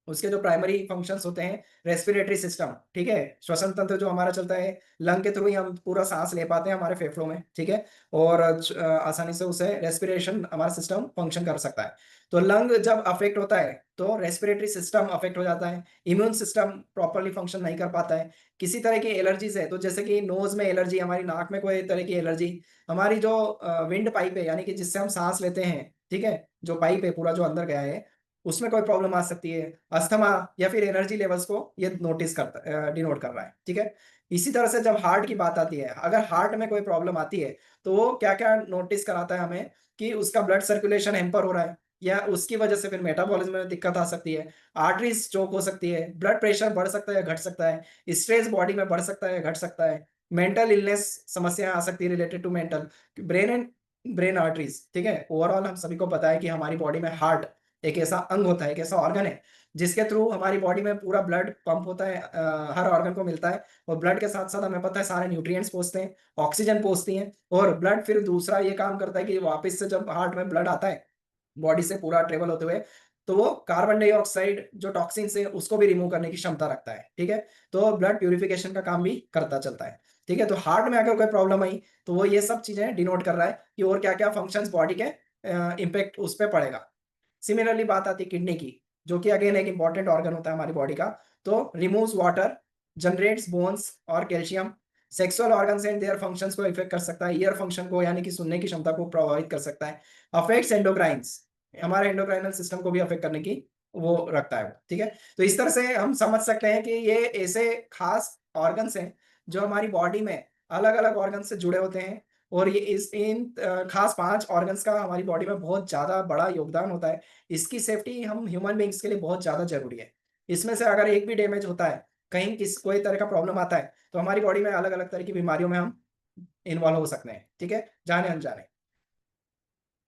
उसके जो प्राइमरी फंक्शंस होते हैं, रेस्पिरेटरी सिस्टम, ठीक है, श्वसन तंत्र जो हमारा चलता है, लंग के थ्रू ही हम पूरा सांस ले पाते हैं हमारे फेफड़ों में, ठीक है। और आसानी से उसे रेस्पिरेशन हमारा सिस्टम फंक्शन कर सकता है। तो लंग जब अफेक्ट होता है तो रेस्पिरेटरी सिस्टम अफेक्ट हो जाता है, इम्यून सिस्टम प्रॉपरली फंक्शन नहीं कर पाता है। किसी तरह की एलर्जीज है तो जैसे कि नोज में एलर्जी, हमारी नाक में कोई तरह की एलर्जी, हमारी जो विंड पाइप है यानी कि जिससे हम सांस लेते हैं, ठीक है, जो पाइप है पूरा जो अंदर गया है, उसमें कोई प्रॉब्लम आ सकती है। अस्थमा या फिर एनर्जी लेवल्स को ये नोटिस करता, डिनोट कर रहा है, ठीक है। इसी तरह से जब हार्ट की बात आती है, अगर हार्ट में कोई प्रॉब्लम आती है तो वो क्या क्या नोटिस कराता है हमें, कि उसका ब्लड सर्कुलेशन हेम्पर हो रहा है, या उसकी वजह से फिर मेटाबॉलिज्म में दिक्कत आ सकती है, आर्टरीज चोक हो सकती है, ब्लड प्रेशर बढ़ सकता है या घट सकता है, स्ट्रेस बॉडी में बढ़ सकता है या घट सकता है, मेंटल इलनेस समस्या आ सकती है related to mental, brain and brain arteries, ठीक है। ओवरऑल हम सभी को पता है कि हमारी बॉडी में हार्ट एक ऐसा अंग होता है, एक ऐसा ऑर्गन है जिसके थ्रू हमारी बॉडी में पूरा ब्लड पंप होता है, हर ऑर्गन को मिलता है। और ब्लड के साथ साथ हमें पता है सारे न्यूट्रिएंट्स पहुंचते हैं, ऑक्सीजन पहुंचती है, और ब्लड फिर दूसरा ये काम करता है कि वापस से जब हार्ट में ब्लड आता है बॉडी से पूरा ट्रेवल होते हुए, तो वो कार्बन डाइऑक्साइड जो टॉक्सिन्स है उसको भी रिमूव करने की क्षमता रखता है, ठीक है। तो ब्लड प्यूरिफिकेशन का काम भी करता चलता है, ठीक है। तो हार्ट में अगर कोई प्रॉब्लम आई तो वो ये सब चीजें डिनोट कर रहा है कि और क्या क्या फंक्शंस बॉडी के इम्पेक्ट उस पर पड़ेगा। सिमिलरली बात आती है किडनी की, जो कि अगेन एक इंपॉर्टेंट ऑर्गन होता है हमारी बॉडी का। तो रिमूव्स वाटर, जनरेट्स बोन्स और calcium, sexual organs and their functions को इफेक्ट कर सकता है, ईयर फंक्शन को यानी कि सुनने की क्षमता को प्रभावित कर सकता है, अफेक्ट्स एंडोक्राइन्स, हमारे एंडोक्राइनल सिस्टम को भी अफेक्ट करने की वो रखता है, ठीक है। तो इस तरह से हम समझ सकते हैं कि ये ऐसे खास ऑर्गन्स हैं जो हमारी बॉडी में अलग अलग ऑर्गन से जुड़े होते हैं। और ये इस इन खास 5 ऑर्गन्स का हमारी बॉडी में बहुत ज़्यादा बड़ा योगदान होता है। इसकी सेफ्टी हम ह्यूमन बीइंग्स के लिए बहुत ज़्यादा ज़रूरी है। इसमें से अगर एक भी डैमेज होता है, कहीं कोई तरह का प्रॉब्लम आता है, तो हमारी बॉडी में अलग-अलग तरह की बीमारियों में हम इन्वॉल्व हो सकते हैं, ठीक है? जाने-अनजाने।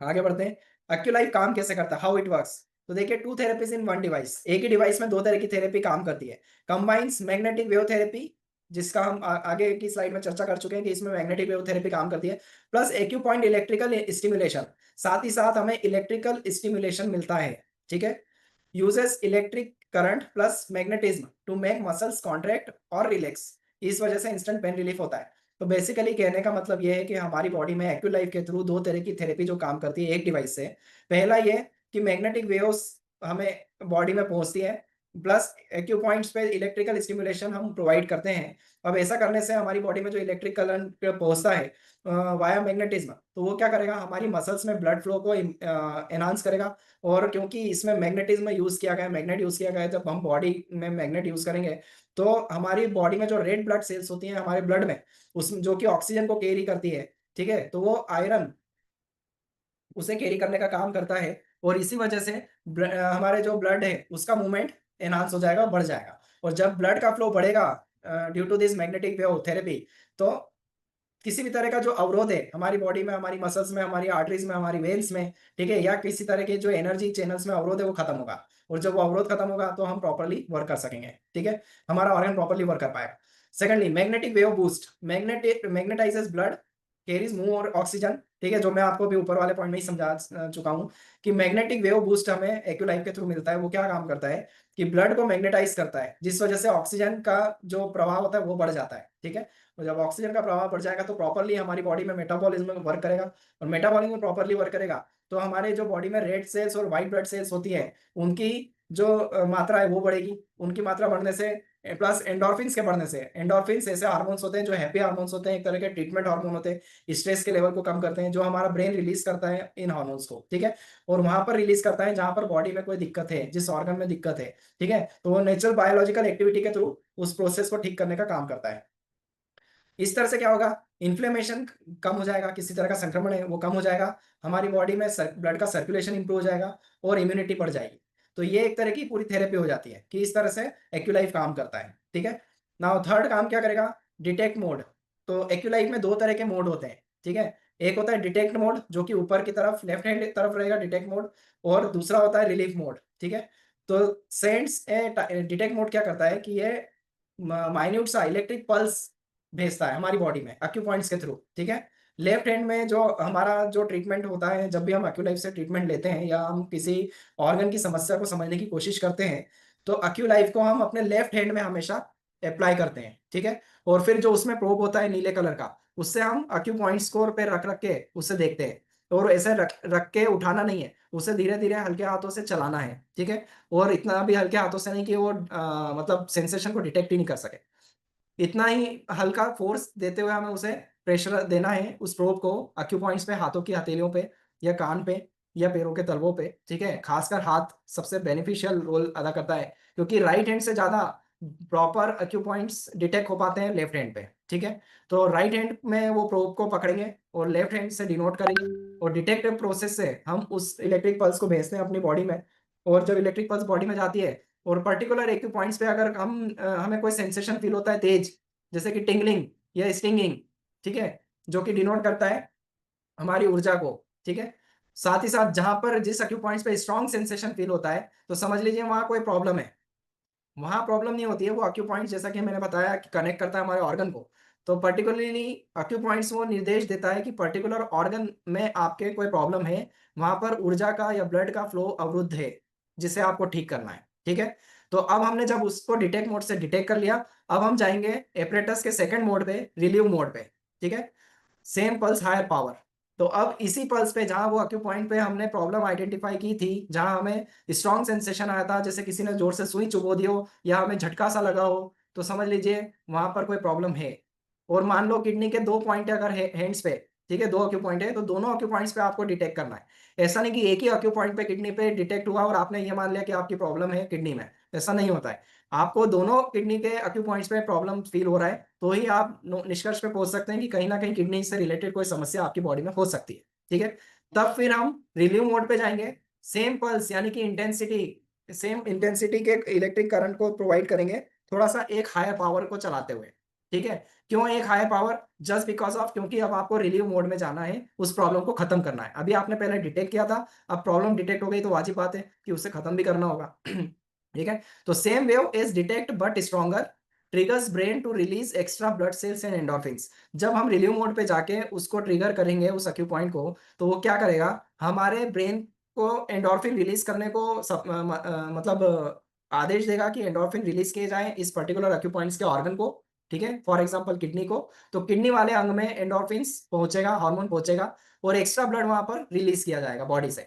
आगे बढ़ते हैं। एक्यूलाइफ काम कैसे करता है? How it works? तो देखिए, 2 थेरेपीज़ इन 1 डिवाइस। एक ही डिवाइस में 2 तरह की थेरेपी काम करती है। कंबाइन्स मैग्नेटिक वेव थेरेपी, जिसका हम आगे की स्लाइड में चर्चा कर चुके हैं कि इसमें मैग्नेटिक वेव थेरेपी काम करती है, प्लस एक्यूपॉइंट इलेक्ट्रिकल स्टिमुलेशन। साथ ही साथ हमें इलेक्ट्रिकल स्टिमुलेशन मिलता है, ठीक है? Uses electric current plus magnetism to make muscles contract और रिलैक्स। इस वजह से इंस्टेंट पेन रिलीफ होता है। तो बेसिकली कहने का मतलब ये है कि हमारी बॉडी में एक्यूलाइफ के थ्रू 2 तरह की थेरेपी जो काम करती है एक डिवाइस से। पहला ये कि मैग्नेटिक वेव्स हमें बॉडी में पहुँचती है, प्लस एक्यूपॉइंट्स पे इलेक्ट्रिकल स्टिमुलेशन हम प्रोवाइड करते हैं। अब ऐसा करने से हमारी बॉडी में जो इलेक्ट्रिक करंट पहुँचता है वाया मैग्नेटिज्म, तो वो क्या करेगा, हमारी मसल्स में ब्लड फ्लो को एनहांस करेगा। और क्योंकि इसमें मैग्नेटिज्म यूज़ किया गया है, मैग्नेट यूज़ किया गया है, जब हम बॉडी में मैग्नेट यूज़ करेंगे, तो हमारी बॉडी में जो रेड ब्लड सेल्स होती हैं हमारे ब्लड में, उसमें जो कि ऑक्सीजन को कैरी करती है, ठीक है? तो वो आयरन उसे कैरी करने का काम करता है, और इसी वजह से हमारे जो ब्लड है उसका मूवमेंट एनहांस हो जाएगा, बढ़ जाएगा। और जब ब्लड का फ्लो बढ़ेगा due to this magnetic wave therapy, तो किसी भी तरह का जो अवरोध है हमारी बॉडी में, हमारी मसल्स में, हमारी आर्टरीज में, हमारी वेन्स में, ठीक है, या किसी तरह के जो एनर्जी चैनल्स में अवरोध है वो खत्म होगा। और जब वो अवरोध खत्म होगा तो हम प्रॉपर्ली वर्क कर सकेंगे, ठीक है, हमारा ऑर्गन प्रॉपर्ली वर्क कर पाएगा। Secondly, magnetic wave boost magnetises blood, carries more oxygen, ठीक है, जो मैं आपको भी ऊपर वाले पॉइंट में ही समझा चुका हूँ कि मैग्नेटिक वेव बूस्ट हमें एक्यूलाइफ के थ्रू मिलता है। वो क्या काम करता है कि ब्लड को मैग्नेटाइज करता है, जिस वजह से ऑक्सीजन का जो प्रभाव होता है वो बढ़ जाता है, ठीक है। तो जब ऑक्सीजन का प्रभाव बढ़ जाएगा तो प्रॉपर्ली हमारी बॉडी में मेटाबॉलिज्म वर्क करेगा, और मेटाबॉलिज्म प्रॉपर्ली वर्क करेगा तो हमारे जो बॉडी में रेड सेल्स और व्हाइट ब्लड सेल्स होती है उनकी जो मात्रा है वो बढ़ेगी। उनकी मात्रा बढ़ने से प्लस एंडोर्फिन्स के बढ़ने से, एंडोर्फिन्स ऐसे हार्मोन्स होते हैं जो हैप्पी हार्मोन्स होते हैं, एक तरह के ट्रीटमेंट हार्मोन होते हैं, स्ट्रेस के लेवल को कम करते हैं, जो हमारा ब्रेन रिलीज करता है इन हार्मोन्स को, ठीक है। और वहां पर रिलीज करता है जहां पर बॉडी में कोई दिक्कत है, जिस ऑर्गन में दिक्कत है, ठीक है, तो वो नेचुरल बायोलॉजिकल एक्टिविटी के थ्रू उस प्रोसेस को ठीक करने का काम करता है। इस तरह से क्या होगा, इन्फ्लेमेशन कम हो जाएगा, किसी तरह का संक्रमण है वो कम हो जाएगा, हमारी बॉडी में ब्लड का सर्कुलेशन इंप्रूव हो जाएगा, और इम्यूनिटी बढ़ जाएगी। तो ये एक तरह की पूरी थेरेपी हो जाती है कि इस तरह से एक्यूलाइफ काम करता है, ठीक है। नाउ थर्ड काम क्या करेगा, डिटेक्ट मोड। तो एक्यूलाइफ में 2 तरह के मोड होते हैं, ठीक है? एक होता है डिटेक्ट मोड, जो कि ऊपर की तरफ लेफ्ट हैंड तरफ रहेगा डिटेक्ट मोड, और दूसरा होता है रिलीफ मोड, ठीक है? तो सेंस डिटेक्ट मोड क्या करता है कि ये माइन्यूट सा इलेक्ट्रिक पल्स भेजता है हमारी बॉडी में एक्यूपॉइंट्स के थ्रू, ठीक है? लेफ्ट हैंड में जो हमारा जो ट्रीटमेंट होता है, जब भी हम एक्यूलाइफ से ट्रीटमेंट लेते हैं या हम किसी ऑर्गन की समस्या को समझने की कोशिश करते हैं, तो एक्यूलाइफ को हम अपने लेफ्ट हैंड में हमेशा अप्लाई करते हैं, ठीक है? और फिर जो उसमें प्रोब होता है नीले कलर का, उससे हम एक्यू पॉइंट्स को पे रख के उससे देखते हैं, और ऐसे रख रख के उठाना नहीं है, उसे धीरे-धीरे हल्के हाथों से चलाना है, ठीक है? और इतना भी हल्के हाथों से नहीं कि वो मतलब सेंसेशन को डिटेक्ट ही नहीं कर सके। इतना ही हल्का फ़ोर्स देते हुए हमें उसे प्रेशर देना है उस प्रोब को एक्यूपॉइंट्स पे, हाथों की हथेलियों पे या कान पे या पैरों के तलवों पे, ठीक है? ख़ासकर हाथ सबसे बेनिफिशियल रोल अदा करता है, क्योंकि राइट हैंड से ज़्यादा प्रॉपर एक्यूपॉइंट्स डिटेक्ट हो पाते हैं लेफ्ट हैंड पे, ठीक है? तो राइट हैंड में वो प्रोब को पकड़ेंगे और लेफ्ट हैंड से डिनोट करेंगे, और डिटेक्टिव प्रोसेस से हम उस इलेक्ट्रिक पल्स को भेजते हैं अपनी बॉडी में, और जब इलेक्ट्रिक पल्स बॉडी में जाती है और पर्टिकुलर एक पॉइंट्स पे अगर हमें कोई सेंसेशन फ़ील होता है तेज, जैसे कि टिंगलिंग या स्टिंगिंग, ठीक है? जो कि डिनोट करता है हमारी ऊर्जा को, ठीक है? साथ ही साथ जहाँ पर जिस एक्यूपॉइंट्स पे स्ट्रॉन्ग सेंसेशन फ़ील होता है, तो समझ लीजिए वहाँ कोई प्रॉब्लम है। वहाँ प्रॉब्लम नहीं होती है, वो एक्यूपॉइंट जैसा कि मैंने बताया कि कनेक्ट करता है हमारे ऑर्गन को। तो पर्टिकुलरली एक्यूपॉइंट्स वो निर्देश देता है कि पर्टिकुलर ऑर्गन में आपके कोई प्रॉब्लम है, वहाँ पर ऊर्जा का या ब्लड का फ्लो अवरुद्ध है, जिसे आपको ठीक करना है, ठीक है? तो अब हमने जब उसको डिटेक्ट मोड से डिटेक्ट कर लिया, अब हम जाएँगे एपरेटस के सेकंड मोड पे, रिलीव मोड पे, ठीक है? Same pulse higher power. तो अब इसी पल्स पे जहाँ वो एक्यूपॉइंट पे हमने प्रॉब्लम आइडेंटिफ़ाई की थी, जहाँ हमें स्ट्रॉन्ग सेंसेशन आया था, जैसे किसी ने ज़ोर से सुई चुभो दी हो या हमें झटका सा लगा हो, तो समझ लीजिए वहाँ पर कोई प्रॉब्लम है। और मान लो किडनी के 2 पॉइंट है अगर है हैंड्स पे, ठीक है? 2 एक्यूपॉइंट है, तो दोनों एक्यूपॉइंट्स पे आपको डिटेक्ट करना है। ऐसा नहीं कि एक ही एक्यूपॉइंट पे किडनी पे डिटेक्ट हुआ और आपने ये मान लिया कि आपकी प्रॉब्लम है किडनी में, ऐसा नहीं होता है। आपको दोनों किडनी के एक्यूपॉइंट्स पे प्रॉब्लम फ़ील हो रहा है, तो ही आप नो निष्कर्ष पे पहुँच सकते हैं कि कहीं न कहीं किडनी से रिलेटेड कोई समस्या आपकी बॉडी में हो सकती है, ठीक है? तब फिर हम रिलीव मोड पे जाएँगे, सेम पल्स यानी कि सेम इंटेंसिटी के इलेक्ट्रिक करंट को प्रोवाइड करेंगे, थोड़ा-सा एक हायर पावर को चलाते हुए, ठीक है? क्यों एक higher power? Just because of क्योंकि अब आपको रिलीव मोड में जाना है, उस प्रॉब्लम को खत्म करना है। अभी आपने पहले डिटेक्ट किया था, अब प्रॉब्लम डिटेक्ट हो गई तो वाजिब बात है कि उसे खत्म भी करना होगा, ठीक है? तो same wave is detect but stronger, triggers brain to release extra blood cells and endorphins. जब हम रिलीव मोड पे जाके उसको ट्रिगर करेंगे उस एक्यूपॉइंट को, तो वो क्या करेगा, हमारे ब्रेन को एंडोर्फिन रिलीज़ करने को मतलब आदेश देगा कि एंडोर्फिन रिलीज़ किए जाएँ इस पर्टिकुलर एक्यूपॉइंट्स के ऑर्गन को, ठीक है? फॉर एग्ज़ाम्पल किडनी को, तो किडनी वाले अंग में एंडोर्फिन्स पहुँचेगा, हार्मोन पहुँचेगा और एक्स्ट्रा ब्लड वहाँ पर रिलीज़ किया जाएगा बॉडी से।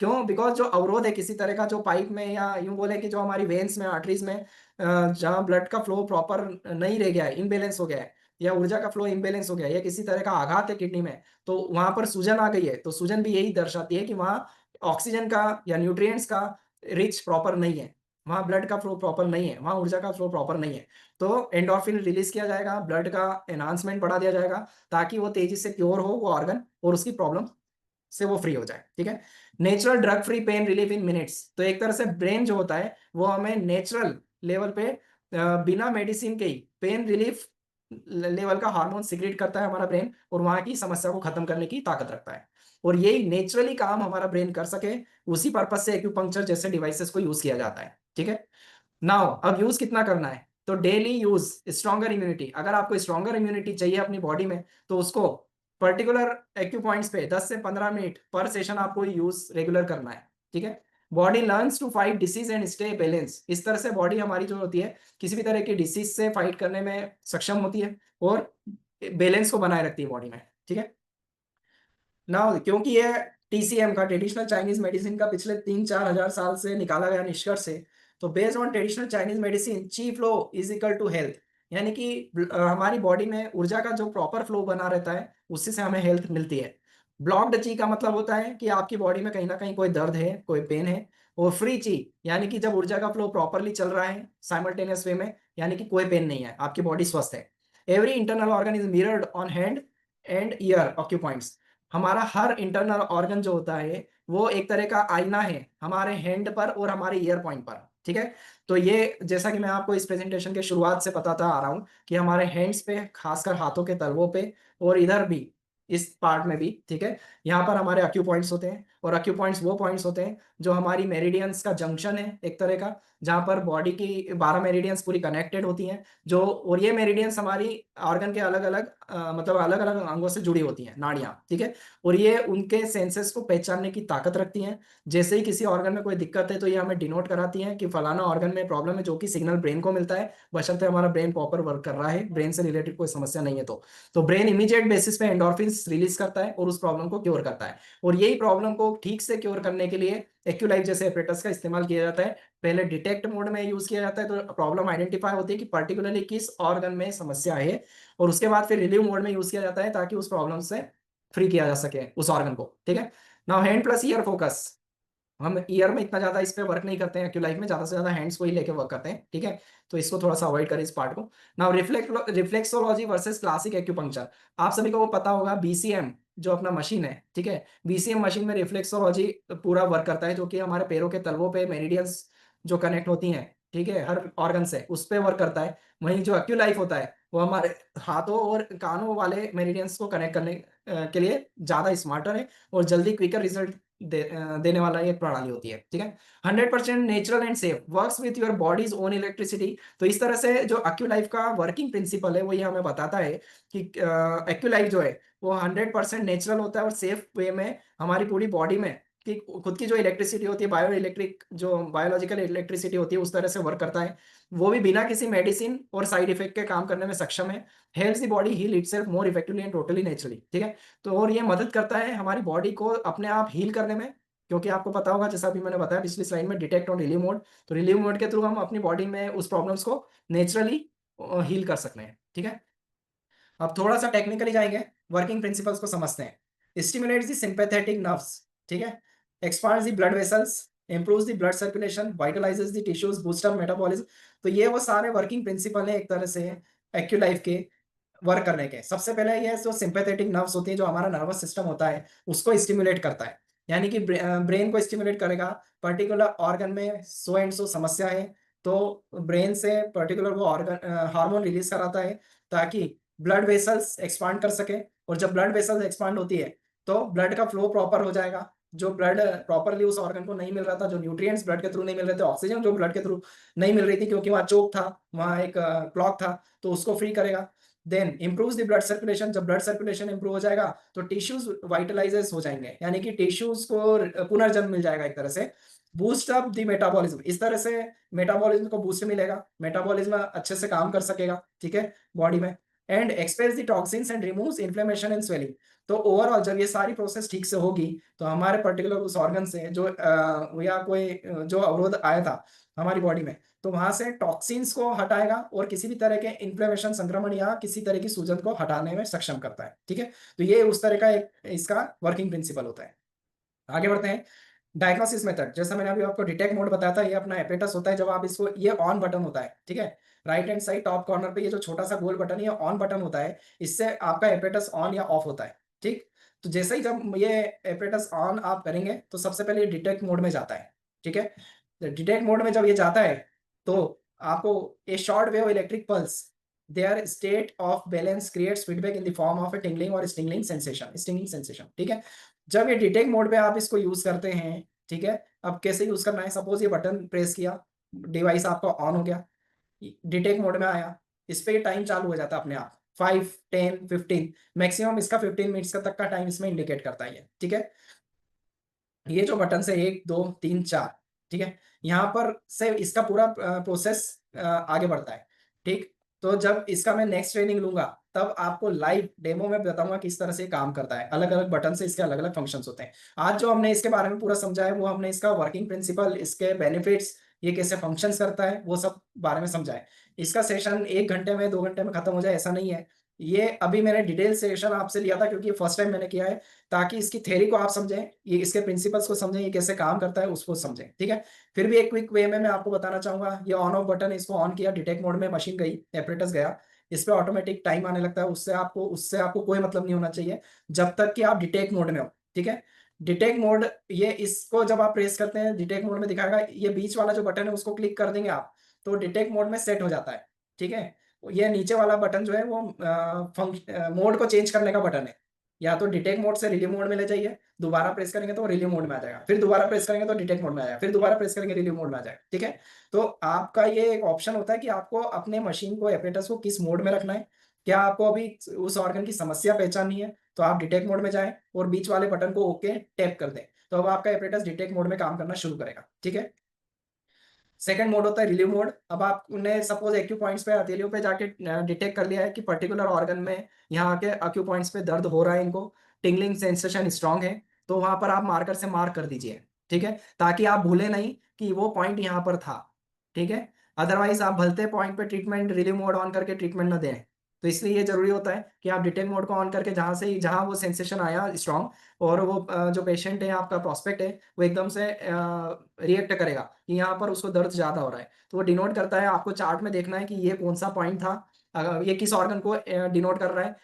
क्यों? बिकॉज़ जो अवरोध है किसी तरह का, जो पाइप में या यूँ बोलें कि जो हमारी वेन्स में, आर्टरीज़ में जहाँ ब्लड का फ्लो प्रॉपर नहीं रह गया है, इम्बैलेंस हो गया है, या ऊर्जा का फ्लो इम्बैलेंस हो गया है, या किसी तरह का आघात है किडनी में, तो वहाँ पर सूजन आ गई है। तो सूजन भी यही दर्शाती है कि वहाँ ऑक्सीजन का या न्यूट्रिएंट्स का रिच प्रॉपर नहीं है। वहाँ ब्लड का फ्लो प्रॉपर नहीं है, वहाँ ऊर्जा का फ्लो प्रॉपर नहीं है। तो एंडोर्फिन रिलीज़ किया जाएगा, ब्लड का एनहांसमेंट बढ़ा दिया जाएगा, ताकि वो तेज़ी से क्योर हो वो ऑर्गन और उसकी प्रॉब्लम से वो फ्री हो जाए, ठीक है? Natural drug free pain relief in minutes. तो एक तरह से ब्रेन जो होता है, वो हमें नेचुरल लेवल पे बिना मेडिसिन के ही पेन रिलीफ लेवल का हार्मोन सीक्रेट करता है हमारा ब्रेन, और वहाँ की समस्या को खत्म करने की ताकत रखता है। और यही नेचुरली काम हमारा ब्रेन कर सके, उसी पर्पज़ से एक्यूपंक्चर जैसे डिवाइसेज़ को यूज़ किया जाता है, ठीक है? नाउ अब यूज़ कितना करना है? तो डेली यूज़ स्ट्रॉन्गर इम्यूनिटी। अगर आपको स्ट्रॉन्गर इम्यूनिटी चाहिए अपनी बॉडी में, तो उसको पर्टिकुलर एक्यूपॉइंट्स पे 10 से 15 मिनट पर सेशन आपको यूज़ रेगुलर करना है, ठीक है? Body learns to fight disease and stay balance. इस तरह से बॉडी हमारी जो होती है, किसी भी तरह की डिसीज़ से फाइट करने में सक्षम होती है और बैलेंस को बनाए रखती है बॉडी में, ठीक है? नाउ क्योंकि ये टीसीएम का, ट्रेडिशनल चाइनीज़ मेडिसिन का, पिछले 3-4 हज़ार साल से निकाला गया निष्कर्ष है। तो based on traditional Chinese medicine, chi flow is equal to health. यानी कि हमारी बॉडी में ऊर्जा का जो प्रॉपर फ्लो बना रहता है, उसी से हमें हेल्थ मिलती है। ब्लॉक्ड ची का मतलब होता है कि आपकी बॉडी में कहीं न कहीं कोई दर्द है, कोई पेन है। और फ्री ची यानी कि जब ऊर्जा का फ्लो प्रॉपरली चल रहा है साइमल्टेनियस वे में, यानी कि कोई पेन नहीं है, आपकी बॉडी स्वस्थ है। Every internal organ is mirrored on hand and ear acupoints. हमारा हर इंटरनल ऑर्गन जो होता है, वो एक तरह का आईना है हमारे हैंड पर और हमारे ईयर पॉइंट पर। ठीक है। तो ये जैसा कि मैं आपको इस प्रेजेंटेशन के शुरुआत से बताता आ रहा हूँ कि हमारे हैंड्स पे, खासकर हाथों के तलवों पे और इधर भी, इस पार्ट में भी, ठीक है, यहाँ पर हमारे अक्यू पॉइंट्स होते हैं। और अक्यू पॉइंट्स वो पॉइंट्स होते हैं जो हमारी मेरिडियंस का जंक्शन है एक तरह का, जहाँ पर बॉडी की 12 मेरिडियंस पूरी कनेक्टेड होती हैं। जो और ये मेरिडियंस हमारी ऑर्गन के अलग अलग मतलब अलग अलग अंगों से जुड़ी होती हैं, नाड़ियाँ, ठीक है। और ये उनके सेंसेस को पहचानने की ताकत रखती हैं। जैसे ही किसी ऑर्गन में कोई दिक्कत है तो ये हमें डिनोट कराती हैं कि फलाना ऑर्गन में प्रॉब्लम है, जो कि सिग्नल ब्रेन को मिलता है, बशर्ते हमारा ब्रेन प्रॉपर वर्क कर रहा है, ब्रेन से रिलेटेड कोई समस्या नहीं है तो ब्रेन इमीडिएट बेसिस पे एंडोर्फिन्स रिलीज करता है और उस प्रॉब्लम को क्योर करता है। और यही प्रॉब्लम को ठीक से क्योर करने के लिए एक्यूलाइफ जैसे एपरेटस का इस्तेमाल किया जाता है। पहले डिटेक्ट मोड में यूज किया जाता है, तो प्रॉब्लम आइडेंटिफाई होती है कि पर्टिकुलरली किस ऑर्गन में समस्या है, और उसके बाद फिर रिलीव मोड में यूज किया जाता है ताकि उस प्रॉब्लम से फ्री किया जा सके उस ऑर्गन को, ठीक है। Now hand plus year focus, हम ईयर में इतना ज्यादा इस पे वर्क नहीं करते हैं, एक्यू लाइफ में ज्यादा से ज्यादा हैंड्स को ही लेके वर्क करते हैं, ठीक है। तो इसको थोड़ा सा अवॉइड करें इस पार्ट को। Now reflexology versus classic acupuncture, आप सभी को वो पता होगा, बीसीएम जो अपना मशीन है, ठीक है, बीसीएम मशीन में रिफ्लेक्सोलॉजी पूरा वर्क करता है, जो कि हमारे पैरों के तलवों पे मेरिडियंस जो कनेक्ट होती हैं, ठीक है, हर ऑर्गन से, उस पे वर्क करता है। वहीं जो एक्यू लाइफ होता है वो हमारे हाथों और कानों वाले मेरिडियंस को कनेक्ट करने के लिए ज्यादा स्मार्टर है और जल्दी क्विकर रिजल्ट देने वाला ये प्रणाली होती है, ठीक है। 100% natural and safe, works with your bodies own electricity. तो इस तरह से जो एक्यू लाइफ का वर्किंग प्रिंसिपल है वो ये हमें बताता है कि एक्यू लाइफ जो है वो 100% नेचुरल होता है और सेफ वे में हमारी पूरी बॉडी में कि खुद की जो इलेक्ट्रिसिटी होती है, बायो इलेक्ट्रिक जो बायोलॉजिकल इलेक्ट्रिसिटी होती है, उस तरह से वर्क करता है। वो भी बिना किसी मेडिसिन और साइड इफेक्ट के काम करने में सक्षम है। Helps the body heal itself more effectively and totally naturally, ठीक है। तो और ये मदद करता है हमारी बॉडी को अपने आप हील करने में, क्योंकि आपको पता होगा, जैसा अभी मैंने बताया पिछली स्लाइड में, डिटेक्ट और रिलीव मोड, तो रिलीव मोड के थ्रू हम अपनी बॉडी में उस प्रॉब्लम्स को नेचुरली हील कर सकते हैं, ठीक है। अब थोड़ा सा टेक्निकली जाएंगे, वर्किंग प्रिंसिपल्स को समझते हैं। स्टिमुलेट्स द सिंपैथेटिक नर्व्स, ठीक है, expands the blood vessels, improves the blood circulation, vitalizes the tissues, boost up metabolism। तो ये वो सारे वर्किंग प्रिंसिपल है एक तरह से एक्यू लाइफ के वर्क करने के। सबसे पहले ये जो सिंपैथेटिक नर्व्स होती है, जो हमारा नर्वस सिस्टम होता है, उसको स्टिमुलेट करता है, यानी कि ब्रेन को स्टिमुलेट करेगा। पर्टिकुलर ऑर्गन में सो एंड सो समस्या है तो ब्रेन से पर्टिकुलर वो ऑर्गन हार्मोन रिलीज कराता है ताकि ब्लड वेसल्स एक्सपांड कर सके। और जब ब्लड वेसल्स एक्सपांड होती है तो ब्लड का फ्लो प्रॉपर हो जाएगा। जो ब्लड प्रॉपरली उस ऑर्गन को नहीं मिल रहा था, जो न्यूट्रिएंट्स ब्लड के थ्रू नहीं मिल रहे थे, ऑक्सीजन जो ब्लड के थ्रू नहीं मिल रही थी क्योंकि वहां चोक था, वहां एक क्लॉक था, तो उसको फ्री करेगा। Then improves the blood circulation, जब ब्लड सर्कुलेशन इंप्रूव हो जाएगा तो टिश्यूज वाइटलाइजेस हो जाएंगे, यानी कि टिश्यूज को पुनर्जन्म मिल जाएगा एक तरह से। बूस्ट अप द मेटाबॉलिज्म, इस तरह से मेटाबॉलिज्म को बूस्ट मिलेगा, मेटाबॉलिज्म अच्छे से काम कर सकेगा, ठीक है, बॉडी में। And expels the toxins and removes inflammation and swelling. तो ओवरऑल जब ये सारी प्रोसेस ठीक से होगी तो हमारे पर्टिकुलर उस ऑर्गन से जो या कोई जो अवरोध आया था हमारी बॉडी में, तो वहां से टॉक्सिन्स को हटाएगा और किसी भी तरह के इन्फ्लेमेशन, संक्रमण या किसी तरह की सूजन को हटाने में सक्षम करता है, ठीक है। तो ये उस तरह का एक इसका वर्किंग प्रिंसिपल होता है। आगे बढ़ते हैं। डायग्नोसिस मेथड, जैसा मैंने अभी आपको डिटेक्ट मोड बताया था, ये अपना एपेटस होता है। जब आप इसको, ये ऑन बटन होता है, ठीक है, right hand side top corner पे ये जो छोटा सा गोल बटन है, ये ऑन बटन होता है। इससे आपका एपेटस ऑन या ऑफ होता है, ठीक। तो जैसे ही जब ये एपेटस ऑन आप करेंगे तो सबसे पहले ये डिटेक्ट मोड में जाता है, ठीक है। डिटेक्ट मोड में जब ये जाता है तो आपको ए short wave electric pulse, there state of balance creates feedback in the form of A tingling और स्टिंगिंग सेंसेशन, ठीक है। जब ये डिटेक्ट मोड पे आप इसको यूज करते हैं, ठीक है, अब कैसे यूज करना है, सपोज ये बटन प्रेस किया, डिवाइस आपका ऑन हो गया, डिटेक्ट मोड में आया, इस पे टाइम चालू हो जाता है अपने आप, 5 10 15, मैक्सिमम इसका 15 मिनट्स का तक का टाइम इसमें इंडिकेट करता है ये, ठीक है। ये जो बटन से 1 2 3 4, ठीक है, यहाँ पर से इसका पूरा प्रोसेस आगे बढ़ता है, ठीक। तो जब इसका मैं नेक्स्ट ट्रेनिंग लूंगा तब आपको लाइव डेमो में बताऊंगा किस तरह से काम करता है। अलग अलग बटन से इसके अलग अलग फंक्शंस होते हैं। आज जो हमने इसके बारे में पूरा समझा है वो हमने इसका वर्किंग प्रिंसिपल, इसके बेनिफिट्स, ये कैसे फंक्शंस करता है, वो सब बारे में समझा है। इसका सेशन 1 घंटे में 2 घंटे में खत्म हो जाए ऐसा नहीं है। ये अभी मैंने डिटेल सेशन आपसे लिया था क्योंकि ये फर्स्ट टाइम मैंने किया है, ताकि इसकी थ्योरी को आप समझें, ये इसके प्रिंसिपल्स को समझें, ये कैसे काम करता है उसको समझें, ठीक है। फिर भी एक क्विक वे में मैं आपको बताना चाहूंगा, ये ऑन ऑफ बटन, इसको ऑन किया, डिटेक्ट मोड में मशीन गई, एपरेटस गया, इस पे ऑटोमेटिक टाइम आने लगता है। उससे आपको कोई मतलब नहीं होना चाहिए जब तक कि आप डिटेक्ट मोड में हो, ठीक है। डिटेक्ट मोड, ये इसको जब आप प्रेस करते हैं डिटेक्ट मोड में दिखाएगा, ये बीच वाला जो बटन है उसको क्लिक कर देंगे आप, तो डिटेक्ट मोड में सेट हो जाता है। ठीक है, ये नीचे वाला बटन जो है वो मोड को चेंज करने का बटन है। या तो डिटेक्ट मोड से रिलीव मोड में ले जाइए, दोबारा प्रेस करेंगे तो रिलीव मोड में आ जाएगा, फिर दोबारा प्रेस करेंगे तो डिटेक्ट मोड में आ जाएगा, फिर दोबारा प्रेस करेंगे रिलीव मोड में आ जाएगा। ठीक है, तो आपका ये एक ऑप्शन होता है कि आपको अपने मशीन को, एपरेटस को किस मोड में रखना है। क्या आपको अभी उस ऑर्गन की समस्या पहचाननी है तो आप डिटेक्ट मोड में जाएं और बीच वाले बटन को ओके टैप कर दें, तो अब आपका एपरेटस डिटेक्ट मोड में काम करना शुरू करेगा। ठीक है, सेकंड मोड होता है रिलीव मोड। अब आपने सपोज एक्यू पॉइंट्स पे, हथेलियों पे जाके डिटेक्ट कर लिया है कि पर्टिकुलर ऑर्गन में यहाँ के एक्यू पॉइंट्स पे दर्द हो रहा है, इनको टिंगलिंग सेंसेशन स्ट्रांग है, तो वहां पर आप मार्कर से मार्क कर दीजिए। ठीक है, ताकि आप भूले नहीं कि वो पॉइंट यहाँ पर था। ठीक है, अदरवाइज आप भलते पॉइंट पे ट्रीटमेंट रिलीव मोड ऑन करके ट्रीटमेंट न दें। तो इसलिए ये जरूरी होता है कि आप डिटेक्ट मोड को ऑन करके जहां वो सेंसेशन आया स्ट्रांग, और वो जो पेशेंट है, आपका प्रोस्पेक्ट है, वो एकदम से रिएक्ट करेगा कि यहाँ पर उसको दर्द ज्यादा हो रहा है, तो वो डिनोट करता है। आपको चार्ट में देखना है कि ये कौन सा पॉइंट था, ये किस ऑर्गन को डिनोट कर रहा है।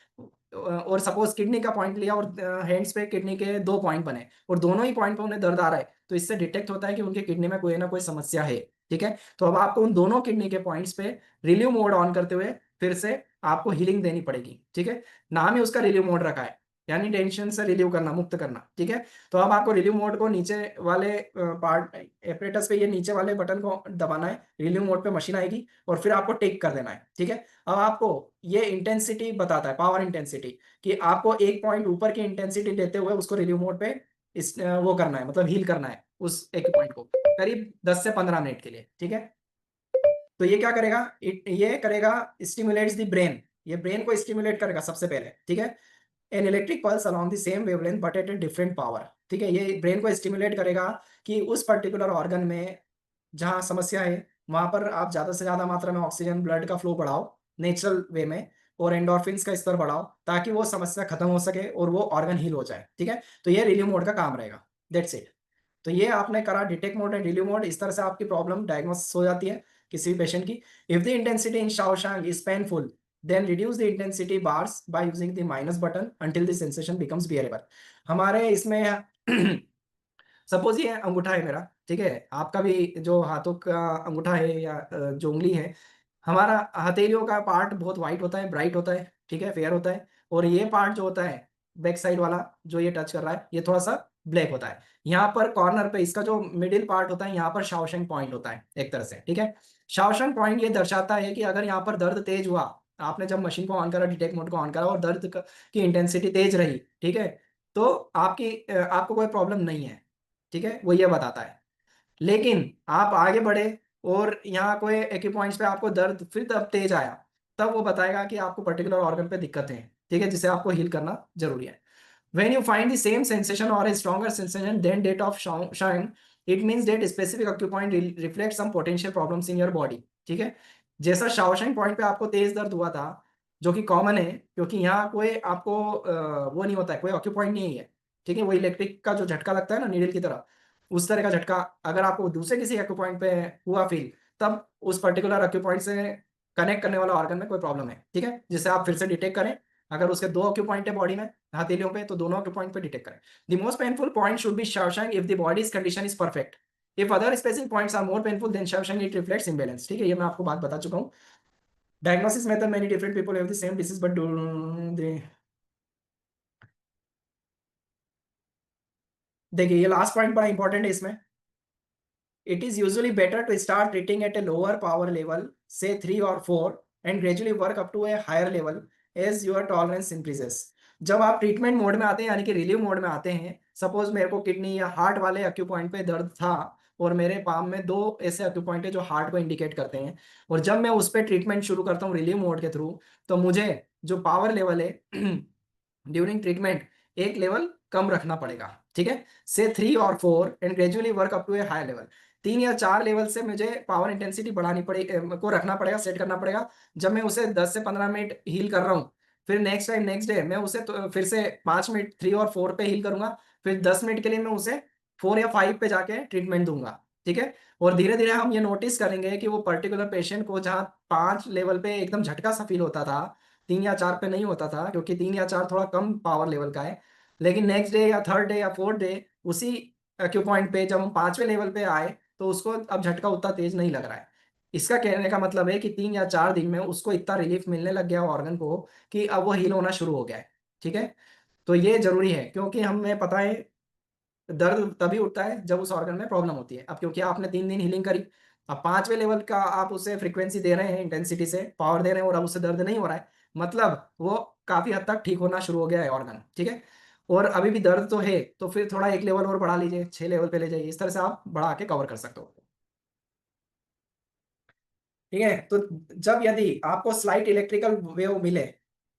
और सपोज किडनी का पॉइंट लिया और हैंड्स पे किडनी के 2 पॉइंट बने और दोनों ही पॉइंट पे उन्हें दर्द आ रहा है, तो इससे डिटेक्ट होता है कि उनके किडनी में कोई ना कोई समस्या है। ठीक है, तो अब आपको उन दोनों किडनी के पॉइंट्स पे रिलीव मोड ऑन करते हुए फिर से आपको हीलिंग देनी पड़ेगी। ठीक है, नाम ही उसका रिलीव मोड रखा है, यानी टेंशन से रिलीव करना, मुक्त करना। ठीक है, तो अब आपको रिलीव मोड को नीचे वाले पार्ट एपरेटस पे, ये नीचे वाले बटन को दबाना है, रिलीव मोड पे मशीन आएगी और फिर आपको टिक कर देना है। ठीक है, अब आपको ये इंटेंसिटी बताता है, पावर इंटेंसिटी, कि आपको एक पॉइंट ऊपर की इंटेंसिटी लेते हुए उसको रिलीव मोड पे वो करना है, मतलब हील करना है उस एक पॉइंट को करीब 10 से 15 मिनट के लिए। ठीक है, तो ये क्या करेगा, ये करेगा स्टिमुलेट्स द ब्रेन, ये ब्रेन को स्टिमुलेट करेगा सबसे पहले। ठीक है, an electric pulse along the same wavelength but at a different power. ठीक है, ये ब्रेन को स्टिमुलेट करेगा कि उस पर्टिकुलर ऑर्गन में जहां समस्या है वहां पर आप ज्यादा से ज्यादा मात्रा में ऑक्सीजन, ब्लड का फ्लो बढ़ाओ नेचुरल वे में, और एंडोर्फिन्स का स्तर बढ़ाओ ताकि वो समस्या खत्म हो सके और वो ऑर्गन हील हो जाए। ठीक है, तो ये रिलीव मोड का काम रहेगा। That's it. तो ये आपने करा detect mode and relieve mode, इस तरह से आपकी प्रॉब्लम डायग्नोसिस हो जाती है किसी भी पेशेंट की। If the intensity in Shaoshang is painful, then reduce the intensity bars by using the minus button until the sensation becomes bearable। हमारे इसमें सपोज ये अंगूठा है मेरा, ठीक है, आपका भी जो हाथों का अंगूठा है या जो उंगली है, हमारा हथेलियों का पार्ट बहुत वाइट होता है, ब्राइट होता है, ठीक है, फेयर होता है, और ये पार्ट जो होता है बैक साइड वाला जो ये टच कर रहा है, ये थोड़ा सा ब्लैक होता है। यहाँ पर कॉर्नर पे इसका जो मिडिल पार्ट होता है, यहाँ पर शाओशैंग पॉइंट होता है एक तरह से। ठीक है, शाओशैंग पॉइंट ये दर्शाता है कि अगर यहाँ पर दर्द तेज हुआ, आपने जब मशीन को ऑन करा, डिटेक्ट मोड को ऑन करा, और की इंटेंसिटी तेज रही, ठीक है, तो आपको कोई प्रॉब्लम नहीं है। ठीक है, वो ये बताता है। लेकिन आप आगे बढ़े और यहाँ कोई एक ही पॉइंट्स पे आपको दर्द फिर तब तेज आया, तब वो बताएगा कि आपको पर्टिकुलर ऑर्गन पे दिक्कत है। ठीक है, जिसे आपको हील करना जरूरी है। When you find the same sensation or a stronger sensation than that of shine, it means that specific acupoint reflects some potential problems in your body। ठीक है, जैसा शाओशैंग पॉइंट पे आपको तेज दर्द हुआ था, जो कि कॉमन है क्योंकि यहाँ कोई आपको वो नहीं होता है, कोई ऑक्यूपॉइंट नहीं है। ठीक है, वो इलेक्ट्रिक का जो झटका लगता है ना नीडल की तरह, उस तरह का झटका अगर आपको दूसरे किसी एक्यूपॉइंट पे हुआ फील, तब उस पर्टिकुलर एक्यूपॉइंट से कनेक्ट करने वाला ऑर्गन में कोई प्रॉब्लम है। ठीक है, जिसे आप फिर से डिटेक्ट करें। अगर उसके 2 एक्यूपॉइंट है बॉडी में, हथेलियों पे, तो दोनों एक्यूपॉइंट पे डिटेक्ट करें। The most painful point should be Shaoshang if the body's condition is perfect. If other specific points are more painful than Shaoshang, it reflects imbalance. ठीक है, ये मैं आपको बात बता चुका हूँ। Diagnosis method, many different people have the same disease but do they, देखिए ये लास्ट पॉइंट बड़ा इंपॉर्टेंट है इसमें। It is usually better to start treating at a lower power level, say 3 or 4, and gradually work up to a higher level as your tolerance increases। जब आप ट्रीटमेंट मोड में आते हैं, यानी कि रिलीव मोड में आते हैं, सपोज मेरे को किडनी या हार्ट वाले एक्यूपॉइंट पे दर्द था और मेरे पाम में 2 ऐसे एक्यूपॉइंट है जो हार्ट को इंडिकेट करते हैं, और जब मैं उस पर ट्रीटमेंट शुरू करता हूँ रिलीव मोड के थ्रू, तो मुझे जो पावर लेवल है ड्यूरिंग ट्रीटमेंट एक लेवल कम रखना पड़ेगा। ठीक है, से 3 और 4 and gradually work up to a high level. 3 या 4 लेवल से मुझे पावर इंटेंसिटी बढ़ानी पड़ेगी, को रखना पड़ेगा, सेट करना पड़ेगा। जब मैं उसे 10 से 15 मिनट हील कर रहा हूँ, फिर नेक्स्ट डे मैं उसे तो फिर से 5 मिनट 3 और 4 पे हील करूंगा, फिर 10 मिनट के लिए मैं उसे 4 या 5 पे जाके ट्रीटमेंट दूंगा। ठीक है, और धीरे धीरे हम ये नोटिस करेंगे कि वो पर्टिकुलर पेशेंट को जहाँ 5 लेवल पे एकदम झटका सा फील होता था, 3 या 4 पे नहीं होता था, क्योंकि 3 या 4 थोड़ा कम पावर लेवल का है, लेकिन नेक्स्ट डे या थर्ड डे या फोर्थ डे उसी एक्यू पॉइंट पे जब हम 5वें लेवल पे आए तो उसको अब झटका उतना तेज नहीं लग रहा है। इसका कहने का मतलब है कि 3 या 4 दिन में उसको इतना रिलीफ मिलने लग गया ऑर्गन को कि अब वो हील होना शुरू हो गया है। ठीक है, तो ये जरूरी है क्योंकि हमें पता है दर्द तभी उठता है जब उस ऑर्गन में प्रॉब्लम होती है। अब क्योंकि आपने 3 दिन हीलिंग करी, अब 5वें लेवल का आप उसे फ्रीक्वेंसी दे रहे हैं, इंटेंसिटी से पावर दे रहे हैं और अब उससे दर्द नहीं हो रहा है, मतलब वो काफी हद तक ठीक होना शुरू हो गया है ऑर्गन। ठीक है, और अभी भी दर्द तो है तो फिर थोड़ा एक लेवल और बढ़ा लीजिए, 6 लेवल पे ले जाइए, इस तरह से आप बढ़ा के कवर कर सकते हो। ठीक है, तो जब यदि आपको स्लाइट इलेक्ट्रिकल वेव मिले,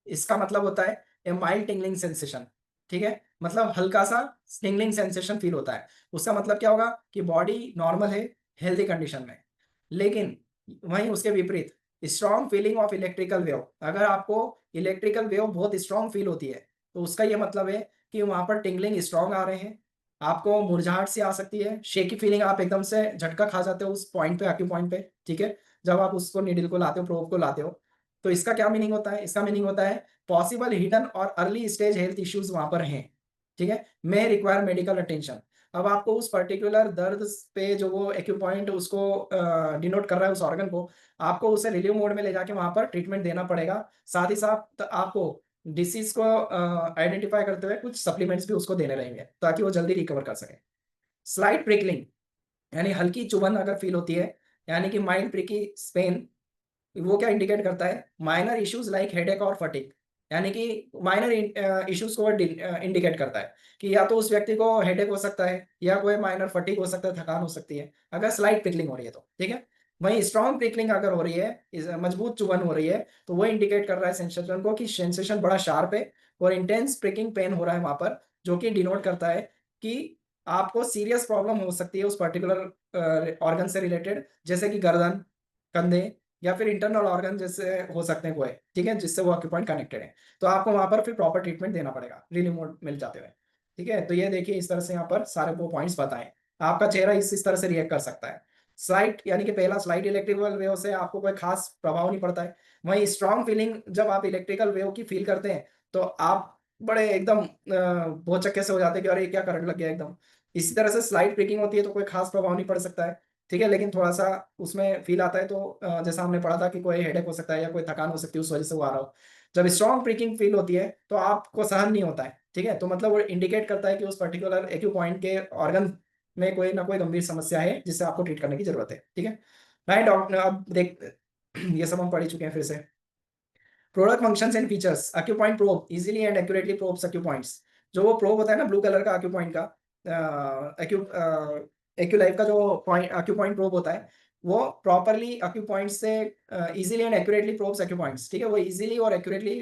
इसका मतलब होता है ए माइल्ड टिंगलिंग सेंसेशन। ठीक है, मतलब हल्का सा टिंगलिंग सेंसेशन फील होता है। उसका मतलब क्या होगा कि बॉडी नॉर्मल है, हेल्दी कंडीशन में। लेकिन वहीं उसके विपरीत strong feeling of electrical wave, अगर आपको इलेक्ट्रिकल वेव बहुत स्ट्रॉन्ग फील होती है तो उसका ये मतलब है कि वहां पर टिंगलिंग स्ट्रॉन्ग आ रहे हैं, आपको मुरझाहट सी आ सकती है, शेकी फीलिंग, आप एकदम से झटका खा जाते हो उस पॉइंट पे, एक्यू पॉइंट पे। ठीक है, जब आप उसको नीडल को लाते हो, प्रोब को लाते हो, तो इसका क्या मीनिंग होता है? इसका मीनिंग होता है पॉसिबल हिडन और अर्ली स्टेज हेल्थ इश्यूज वहां पर हैं। ठीक है, मे रिक्वायर मेडिकल अटेंशन। अब आपको उस पर्टिकुलर दर्द पे जो वो एक्यू पॉइंट उसको डिनोट कर रहा है उस ऑर्गन को, आपको उसे रिलीव मोड में ले जाके वहां पर ट्रीटमेंट देना पड़ेगा। साथ ही साथ आपको डिसीज को आइडेंटिफाई करते हुए कुछ सप्लीमेंट्स भी उसको देने रहेंगे ताकि वो जल्दी रिकवर कर सके। स्लाइट प्रिकलिंग यानी हल्की चुभन अगर फील होती है, यानी कि माइल्ड प्रिकी स्पेन, वो क्या इंडिकेट करता है? माइनर इश्यूज लाइक हेडेक और फटीग, यानी कि माइनर इश्यूज को इंडिकेट करता है कि या तो उस व्यक्ति को हेडेक हो सकता है या कोई माइनर फटीग हो सकता है, थकान हो सकती है, अगर स्लाइट पिकलिंग हो रही है तो। ठीक है, वहीं स्ट्रॉन्ग पिकलिंग अगर हो रही है, मजबूत चुभन हो रही है, तो वो इंडिकेट कर रहा है सेंसेशन को कि सेंसेशन बड़ा शार्प है और इंटेंस प्रिकिंग पेन हो रहा है वहां पर, जो कि डिनोट करता है कि आपको सीरियस प्रॉब्लम हो सकती है उस पर्टिकुलर ऑर्गन से रिलेटेड, जैसे कि गर्दन, कंधे, या फिर इंटरनल ऑर्गन जैसे हो सकते हैं कोई। ठीक है, जिससे वो ऑक्यूपॉइंट कनेक्टेड है, तो आपको वहां पर फिर प्रॉपर ट्रीटमेंट देना पड़ेगा रिलीफ मोड मिल जाते हुए। ठीक है, तो ये देखिए इस तरह से यहाँ पर सारे वो पॉइंट्स बताएं। आपका चेहरा इस तरह से रिएक्ट कर सकता है। स्लाइट यानी कि पहला, स्लाइट इलेक्ट्रिकल वेव से आपको कोई खास प्रभाव नहीं पड़ता है। वहीं स्ट्रॉन्ग फीलिंग जब आप इलेक्ट्रिकल वेव की फील करते हैं तो आप बड़े एकदम बहुत चक्के से हो जाते हैं कि अरे क्या करंट लग गया एकदम। इसी तरह से स्लाइट ब्रेकिंग होती है तो कोई खास प्रभाव नहीं पड़ सकता है। ठीक है, लेकिन थोड़ा सा उसमें फील आता है तो जैसा हमने पढ़ा था कि कोई हेडेक हो सकता है या कोई थकान हो सकती है, उस वजह से वो आ रहा हो। जब स्ट्रॉन्ग ब्रेकिंग फील होती है तो आपको सहन नहीं होता है। ठीक है, तो मतलब वो इंडिकेट करता है कि उस पर्टिकुलर एक्यू पॉइंट के ऑर्गन में कोई ना कोई गंभीर समस्या है जिससे आपको ट्रीट करने की जरूरत है। ठीक है, राइट डॉक्टर, अब देख ये सब हम पढ़ ही चुके हैं फिर से। Product functions and features, acupoint probe easily and accurately probes acupoints. जो वो प्रोब होता है ना ब्लू कलर का अक्यूपॉइंट का, एक्यू एक्यूलाइफ का जो पॉइंट अक्यूपॉइंट प्रोब होता है, वो प्रॉपरली अक्यूपॉइंट से इजीली एंड एक्यूरेटली प्रोब्स अक्यूपॉइंट्स। ठीक है, वो इजीली और एक्यूरेटली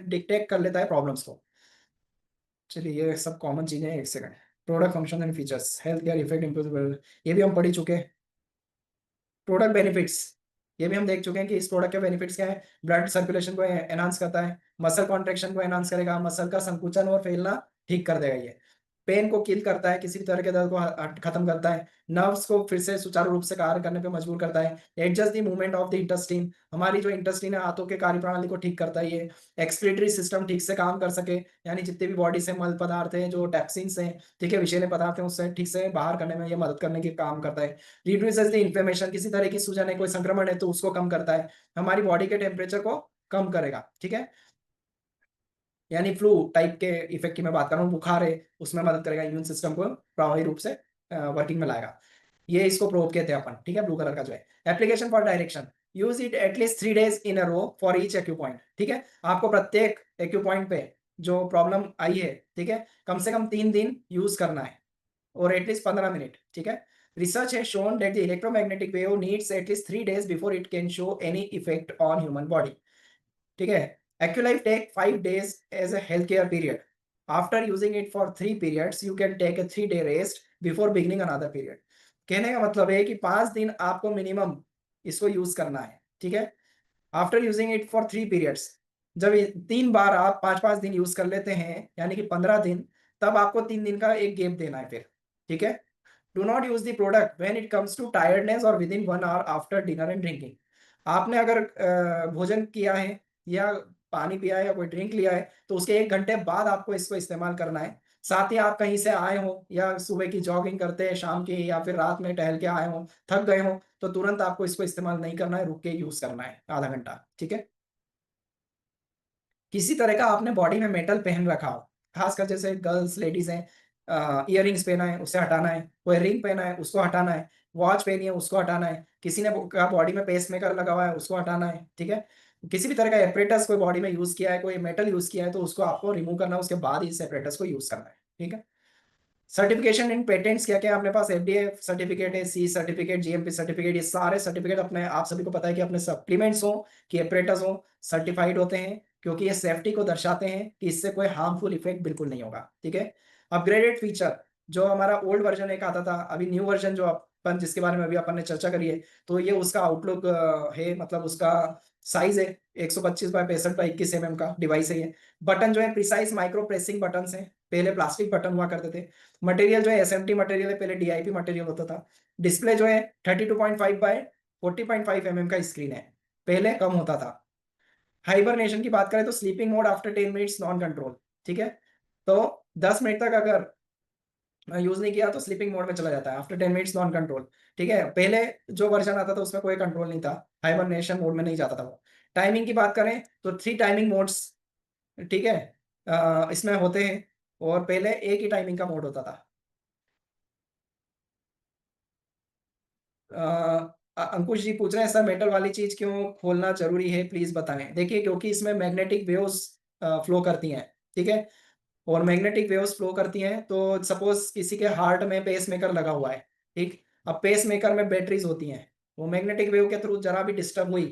डिटेक्ट कर लेता है प्रॉब्लम्स को। चलिए ये सब कॉमन चीजें हैं, एक second. Product function and features, health care effect improve, ये भी हम पढ़ ही चुके हैं। प्रोडक्ट बेनिफिट्स, ये भी हम देख चुके हैं कि इस प्रोडक्ट के बेनिफिट्स क्या है। ब्लड सर्कुलेशन को एनहांस करता है, मसल कॉन्ट्रेक्शन को एनहांस करेगा, मसल का संकुचन और फैलना ठीक कर देगा ये। पेन को किल करता है, किसी भी तरह के दर्द को खत्म करता है। नर्व्स को फिर से सुचारू रूप से कार्य करने पे मजबूर करता है। Adjust the movement of the intestine, हमारी जो इंटेस्टाइन है हाथों के कार्य प्रणाली को ठीक करता है ये। एक्सक्रीटरी सिस्टम ठीक से काम कर सके, यानी जितने भी बॉडी से मल पदार्थ हैं, जो टॉक्सिन्स हैं, ठीक है, विषैले पदार्थ हैं, उससे ठीक से बाहर करने में ये मदद करने के काम करता है। रिड्यूसेस द इन्फ्लेमेशन, किसी तरह की सूजन है, कोई संक्रमण है तो उसको कम करता है। हमारी बॉडी के टेम्परेचर को कम करेगा। ठीक है, यानी फ्लू टाइप के इफेक्ट की मैं बात कर रहा हूँ, बुखार है उसमें मदद करेगा, इम्यून सिस्टम को प्रभावी रूप से वर्किंग में लाएगा। ये इसको प्रोब कहते हैं अपन। ठीक है, ब्लू कलर का जो है। Application for direction, use it at least 3 days in a row for each acupoint. ठीक है, आपको प्रत्येक एक्यू पॉइंट पे जो प्रॉब्लम आई है, ठीक है, कम से कम 3 दिन यूज करना है और एटलीस्ट 15 मिनट। ठीक है, रिसर्च है shown that the electromagnetic wave needs at least 3 days before it can show any effect on human body. ठीक है, Aculife take 5 days as a health care period. After using it for 3 periods you can take a 3 day rest before beginning another period. कहने का मतलब है कि 5 दिन आपको मिनिमम इसको यूज करना है। ठीक है, after using it for 3 periods, जब 3 बार आप 5-5 दिन यूज कर लेते हैं यानी कि 15 दिन, तब आपको 3 दिन का एक गैप देना है फिर। ठीक है, do not use the product when it comes to tiredness और within 1 hour after dinner and drinking. आपने अगर भोजन किया है या पानी पिया है या कोई ड्रिंक लिया है तो उसके 1 घंटे बाद आपको इसको इस्तेमाल करना है। साथ ही आप कहीं से आए हो या सुबह की जॉगिंग करते हैं शाम की, या फिर रात में टहल के आए हो, थक गए हो, तो तुरंत आपको इसको इस्तेमाल नहीं करना है, रुक के यूज करना है आधा घंटा, ठीक है। किसी तरह का आपने बॉडी में मेटल पहन रखा हो, खासकर जैसे गर्ल्स लेडीज हैं, इयररिंग्स पहना है उसे हटाना है, कोई रिंग पहना है उसको हटाना है, वॉच पहनी है उसको हटाना है, किसी ने का बॉडी में पेस मेकर लगा हुआ है उसको हटाना है, ठीक है। किसी भी तरह का एपरेटस कोई बॉडी में यूज किया है, कोई मेटल यूज किया है, तो उसको आपको रिमूव करना है, उसके बाद ही इस एपरेटस को यूज करना है, ठीक है। सर्टिफिकेशन इन पेटेंट्स क्या क्या है अपने पास, एफडीए सर्टिफिकेट है, सी सर्टिफिकेट, जीएमपी सर्टिफिकेट, ये सारे सर्टिफिकेट अपने आप सभी को पता है कि अपने सप्लीमेंट्स हो कि एपरेटस हो, सर्टिफाइड होते हैं, क्योंकि ये सेफ्टी को दर्शाते हैं कि इससे कोई हार्मफुल इफेक्ट बिल्कुल नहीं होगा, ठीक है। अपग्रेडेड फीचर, जो हमारा ओल्ड वर्जन एक आता था, अभी न्यू वर्जन जो अपन जिसके बारे में अभी अपन ने चर्चा करी है, तो ये उसका आउटलुक है, मतलब उसका साइज है 125x65 mm का डिवाइस है ये। बटन जो है प्रिसाइज माइक्रो प्रेसिंग बटन है, पहले प्लास्टिक बटन हुआ करते थे। मटेरियल जो है एसएमटी मटेरियल है, पहले डीआईपी मटेरियल होता था। डिस्प्ले जो है 32.5 बाय 40.5 mm का स्क्रीन है, पहले कम होता था। हाइबरनेशन की बात करें तो sleeping mode after 10 minutes non control, ठीक है। तो 10 मिनट तक अगर यूज नहीं किया तो स्लीपिंग मोड में चला जाता है, आफ्टर 10 मिनट्स नॉन कंट्रोल, ठीक है। पहले जो वर्जन आता था उसमें कोई कंट्रोल नहीं था, हाइबरनेशन मोड में नहीं जाता था वो। टाइमिंग की बात करें तो 3 टाइमिंग मोड्स, ठीक है, इसमें होते हैं, और पहले एक ही टाइमिंग का मोड होता था। अंकुश जी पूछ रहे हैं सर मेटल वाली चीज क्यों खोलना जरूरी है, प्लीज बताएं। देखिए क्योंकि इसमें मैग्नेटिक वेव्स फ्लो करती हैं, ठीक है। और मैग्नेटिक वेव्स फ्लो करती हैं, तो सपोज किसी के हार्ट में पेस मेकर लगा हुआ है, ठीक। अब पेस मेकर में बैटरीज होती हैं, वो मैग्नेटिक वेव के थ्रू जरा भी डिस्टर्ब हुई,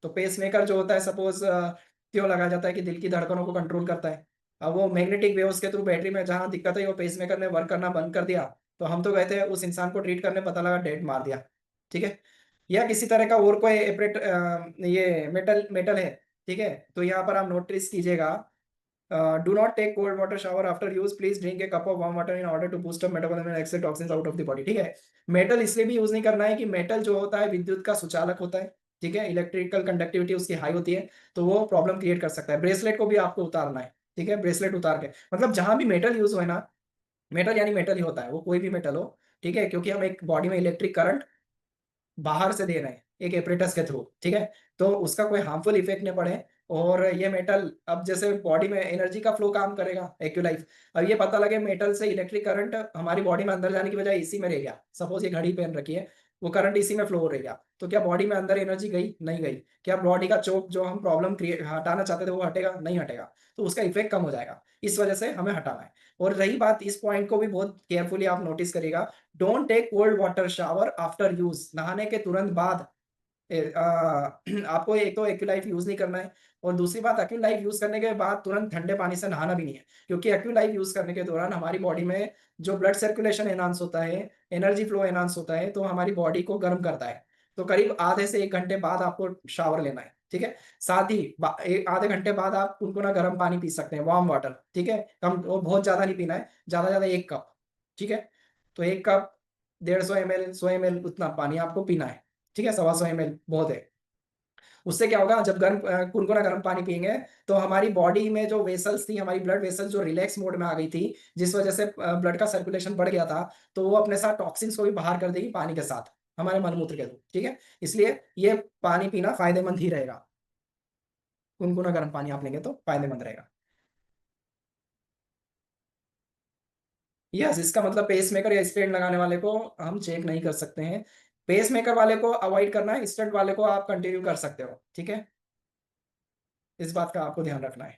तो पेस मेकर जो होता है सपोज क्यों लगाया जाता है कि दिल की धड़कनों को कंट्रोल करता है। अब वो मैग्नेटिक वेव्स के थ्रू बैटरी में जहां दिक्कत है, वो पेस मेकर ने वर्क करना बंद कर दिया, तो हम तो कहते हैं उस इंसान को ट्रीट करने पता लगा डेड मार दिया, ठीक है। या किसी तरह का और कोई ये मेटल मेटल है, ठीक है। तो यहाँ पर आप नोटिस कीजिएगा, do not take cold water shower after use, please drink a cup of warm water in order to boost up metabolism and exit toxins out of the body, ठीक है। मेटल इसलिए भी यूज नहीं करना है कि मेटल जो होता है विद्युत का सुचालक होता है, ठीक है, इलेक्ट्रिकल कंडक्टिविटी उसकी हाई होती है, तो वो प्रॉब्लम क्रिएट कर सकता है। ब्रेसलेट को भी आपको उतारना है, ठीक है, ब्रेसलेट उतार के, मतलब जहां भी मेटल यूज हो ना, मेटल यानी मेटल ही होता है वो, कोई भी मेटल हो, ठीक है, क्योंकि हम एक बॉडी में इलेक्ट्रिक करंट बाहर से दे रहे हैं एक एपरेटस के थ्रू, ठीक है, तो उसका कोई हार्मफुल इफेक्ट नहीं पड़े। और ये मेटल अब जैसे बॉडी में एनर्जी का फ्लो काम करेगा एक्यूलाइफ, अब ये पता लगे मेटल से इलेक्ट्रिक करंट हमारी बॉडी में अंदर जाने की बजाय इसी में रह गया, सपोज ये घड़ी पहन रखी है, वो करंट इसी में फ्लो हो रह गया, तो क्या बॉडी में अंदर एनर्जी गई, नहीं गई। क्या बॉडी का चोक जो हम प्रॉब्लम क्रिएट हटाना चाहते थे वो हटेगा, नहीं हटेगा, तो उसका इफेक्ट कम हो जाएगा, इस वजह से हमें हटाना है। और रही बात, इस पॉइंट को भी बहुत केयरफुली आप नोटिस करिएगा, don't take cold water shower after use, नहाने के तुरंत बाद आपको एक तो एक्यूलाइफ यूज नहीं करना है, और दूसरी बात एक्यूलाइफ यूज करने के बाद तुरंत ठंडे पानी से नहाना भी नहीं है, क्योंकि एक्यूलाइफ यूज करने के दौरान हमारी बॉडी में जो ब्लड सर्कुलेशन एनहांस होता है, एनर्जी फ्लो एनहांस होता है, तो हमारी बॉडी को गर्म करता है। तो करीब आधे से 1 घंटे बाद आपको शावर लेना है, ठीक है। साथ ही आधे घंटे बाद आप गुनगुना गर्म पानी पी सकते हैं, वार्म वाटर, ठीक है, कम, वो बहुत ज्यादा नहीं पीना है, ज्यादा ज्यादा 1 कप, ठीक है। तो 1 कप 150 ml 100 ml उतना पानी आपको पीना है, ठीक है, 125 ml बहुत है। उससे क्या होगा, जब गर्म गुनगुना गर्म पानी पियेंगे, तो हमारी बॉडी में जो वेसल्स थी, हमारी ब्लड वेसल्स जो रिलैक्स मोड में आ गई थी, जिस वजह से ब्लड का सर्कुलेशन बढ़ गया था, तो वो अपने साथ टॉक्सिन्स को भी बाहर कर देगी पानी के साथ, हमारे मलमूत्र के थ्रू, ठीक है। इसलिए ये पानी पीना फायदेमंद ही रहेगा, गुनगुना गर्म पानी आप लेंगे तो फायदेमंद रहेगा। यस, इसका मतलब पेस मेकर या स्टेंट लगाने वाले को हम चेक नहीं कर सकते हैं, पेस मेकर वाले को अवॉइड करना है, स्टेंट वाले को आप कंटिन्यू कर सकते हो, ठीक है। इस बात का आपको ध्यान रखना है।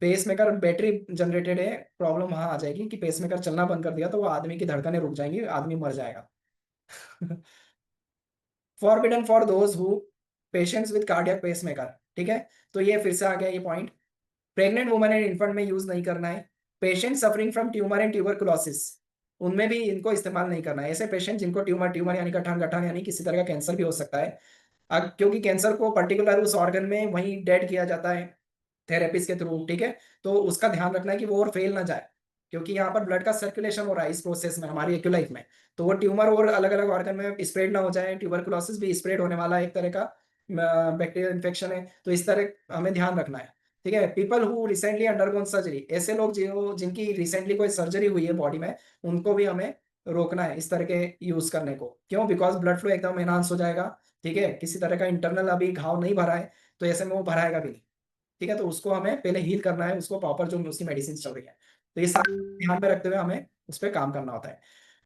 पेसमेकर बैटरी जनरेटेड है, प्रॉब्लम वहां आ जाएगी कि पेसमेकर चलना बंद कर दिया तो वो आदमी की धड़कनें रुक जाएंगी, आदमी मर जाएगा। Forbidden for those who patients with cardiac pacemaker, ठीक है। तो ये फिर से आ गया ये point, pregnant woman and infant में यूज नहीं करना है। Patient suffering from tumour and tuberculosis, उनमें भी इनको इस्तेमाल नहीं करना है। ऐसे पेशेंट जिनको ट्यूमर ट्यूमर यानी गठान गठान यानी किसी तरह का कैंसर भी हो सकता है, क्योंकि कैंसर को पर्टिकुलर उस ऑर्गन में वहीं डेड किया जाता है थेरेपीज के थ्रू, ठीक है। तो उसका ध्यान रखना है कि वो और फेल ना जाए, क्योंकि यहाँ पर ब्लड का सर्कुलेशन हो रहा है इस प्रोसेस में हमारी एक्यूलाइफ में, तो वो ट्यूमर और अलग अलग ऑर्गन में स्प्रेड ना हो जाए। ट्यूबरकुलोसिस भी स्प्रेड होने वाला एक तरह का बैक्टीरियल इन्फेक्शन है, तो इस तरह हमें ध्यान रखना है। ठीक है। People who recently undergone surgery, ऐसे लोग जो जिनकी रिसेंटली कोई सर्जरी हुई है बॉडी में, उनको भी हमें रोकना है इस तरह के यूज करने को। क्यों? बिकॉज ब्लड फ्लो एकदम एनहांस हो जाएगा। ठीक है, किसी तरह का इंटरनल अभी घाव नहीं भरा है, तो ऐसे में वो भराएगा भी नहीं। ठीक है, तो उसको हमें पहले हील करना है, उसको प्रॉपर जो उसकी मेडिसिन चल रही है। तो ये सब ध्यान में रखते हुए हमें उस पर काम करना होता है।